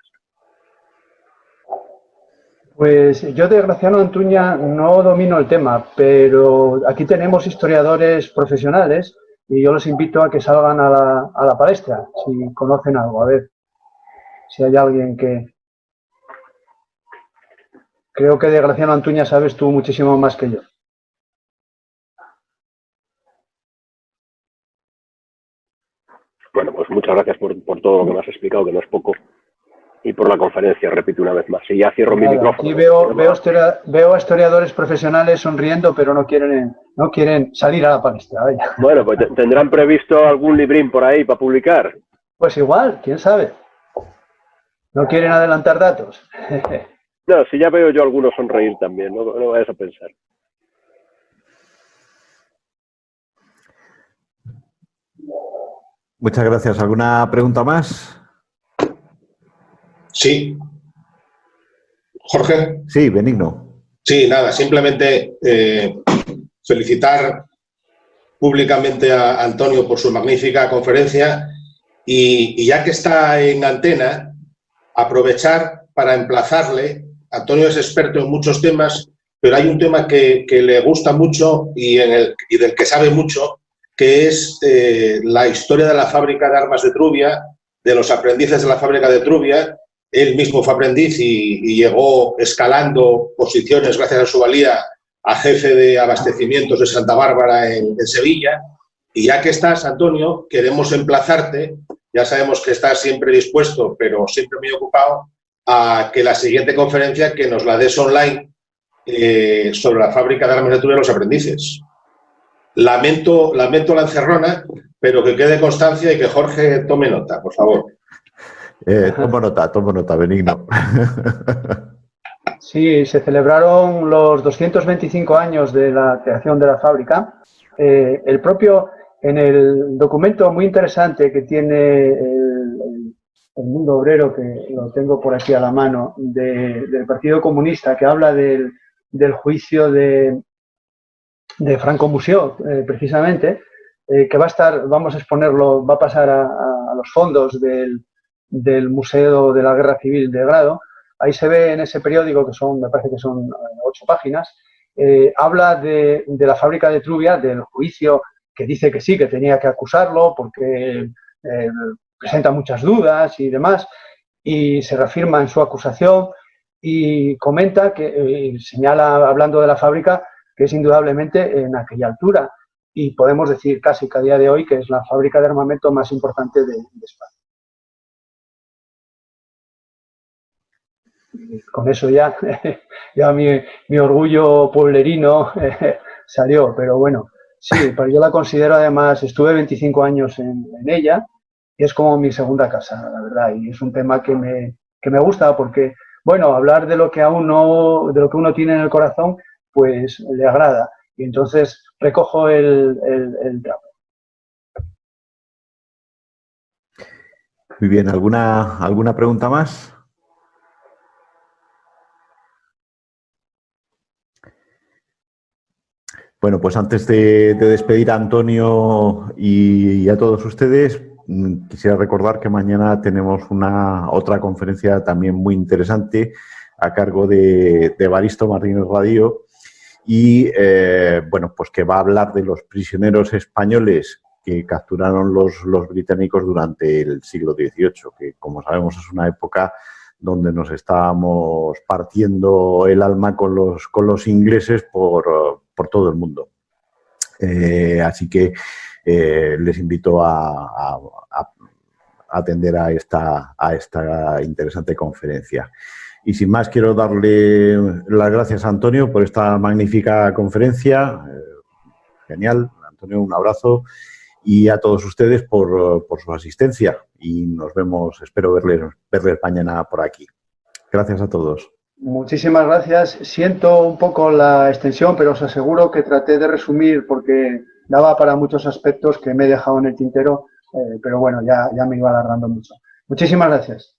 Pues yo de Graciano Antuña no domino el tema, pero aquí tenemos historiadores profesionales y yo los invito a que salgan a la palestra, si conocen algo, a ver si hay alguien que... Creo que de Graciano Antuña sabes tú muchísimo más que yo. Bueno, pues muchas gracias por todo lo que me has explicado, que no es poco, y por la conferencia, repito una vez más. Y ya cierro mi micrófono. Aquí veo a historiadores profesionales sonriendo, pero no quieren salir a la palestra. Vaya. Bueno, pues tendrán previsto algún librín por ahí para publicar. Pues igual, quién sabe. ¿No quieren adelantar datos? No, si ya veo yo a algunos sonreír también, no vayas a pensar. Muchas gracias. ¿Alguna pregunta más? Sí. Jorge. Sí, Benigno. Sí, nada, simplemente felicitar públicamente a Antonio por su magnífica conferencia y ya que está en antena, aprovechar para emplazarle. Antonio es experto en muchos temas, pero hay un tema que le gusta mucho y del que sabe mucho, que es la historia de la fábrica de armas de Trubia, de los aprendices de la fábrica de Trubia. Él mismo fue aprendiz y llegó escalando posiciones gracias a su valía a jefe de abastecimientos de Santa Bárbara en Sevilla. Y ya que estás, Antonio, queremos emplazarte, ya sabemos que estás siempre dispuesto, pero siempre muy ocupado, a que la siguiente conferencia que nos la des online sobre la fábrica de armas de Trubia de los aprendices. Lamento la encerrona, pero que quede constancia y que Jorge tome nota, por favor. Tomo nota, Benigno. Sí, se celebraron los 225 años de la creación de la fábrica. El propio, en el documento muy interesante que tiene el Mundo Obrero, que lo tengo por aquí a la mano, del Partido Comunista, que habla del juicio de Franco Museó, precisamente, que va a estar, vamos a exponerlo, va a pasar a los fondos del Museo de la Guerra Civil de Grado. ahí se ve en ese periódico, que son, me parece que son 8 páginas, habla de la fábrica de Trubia, del juicio, que dice que sí, que tenía que acusarlo porque presenta muchas dudas y demás, y se reafirma en su acusación y comenta que señala, hablando de la fábrica, que es indudablemente en aquella altura, y podemos decir casi que a día de hoy que es la fábrica de armamento más importante de España. Y con eso ya mi orgullo pueblerino salió, pero bueno, sí, pero yo la considero, además, estuve 25 años en ella y es como mi segunda casa, la verdad, y es un tema que me gusta porque, bueno, hablar de lo que uno tiene en el corazón, pues le agrada, y entonces recojo el trapo. Muy bien, ¿alguna pregunta más? Bueno, pues antes de despedir a Antonio y a todos ustedes, quisiera recordar que mañana tenemos otra conferencia también muy interesante a cargo de Evaristo Martínez Radio y, bueno, pues que va a hablar de los prisioneros españoles que capturaron los británicos durante el siglo XVIII, que, como sabemos, es una época donde nos estábamos partiendo el alma con los ingleses por todo el mundo. Así que les invito a atender a esta interesante conferencia. Y sin más, quiero darle las gracias a Antonio por esta magnífica conferencia. Genial. Antonio, un abrazo. Y a todos ustedes por su asistencia. Y nos vemos, espero verles mañana por aquí. Gracias a todos. Muchísimas gracias. Siento un poco la extensión, pero os aseguro que traté de resumir porque daba para muchos aspectos que me he dejado en el tintero, pero bueno, ya me iba alargando mucho. Muchísimas gracias.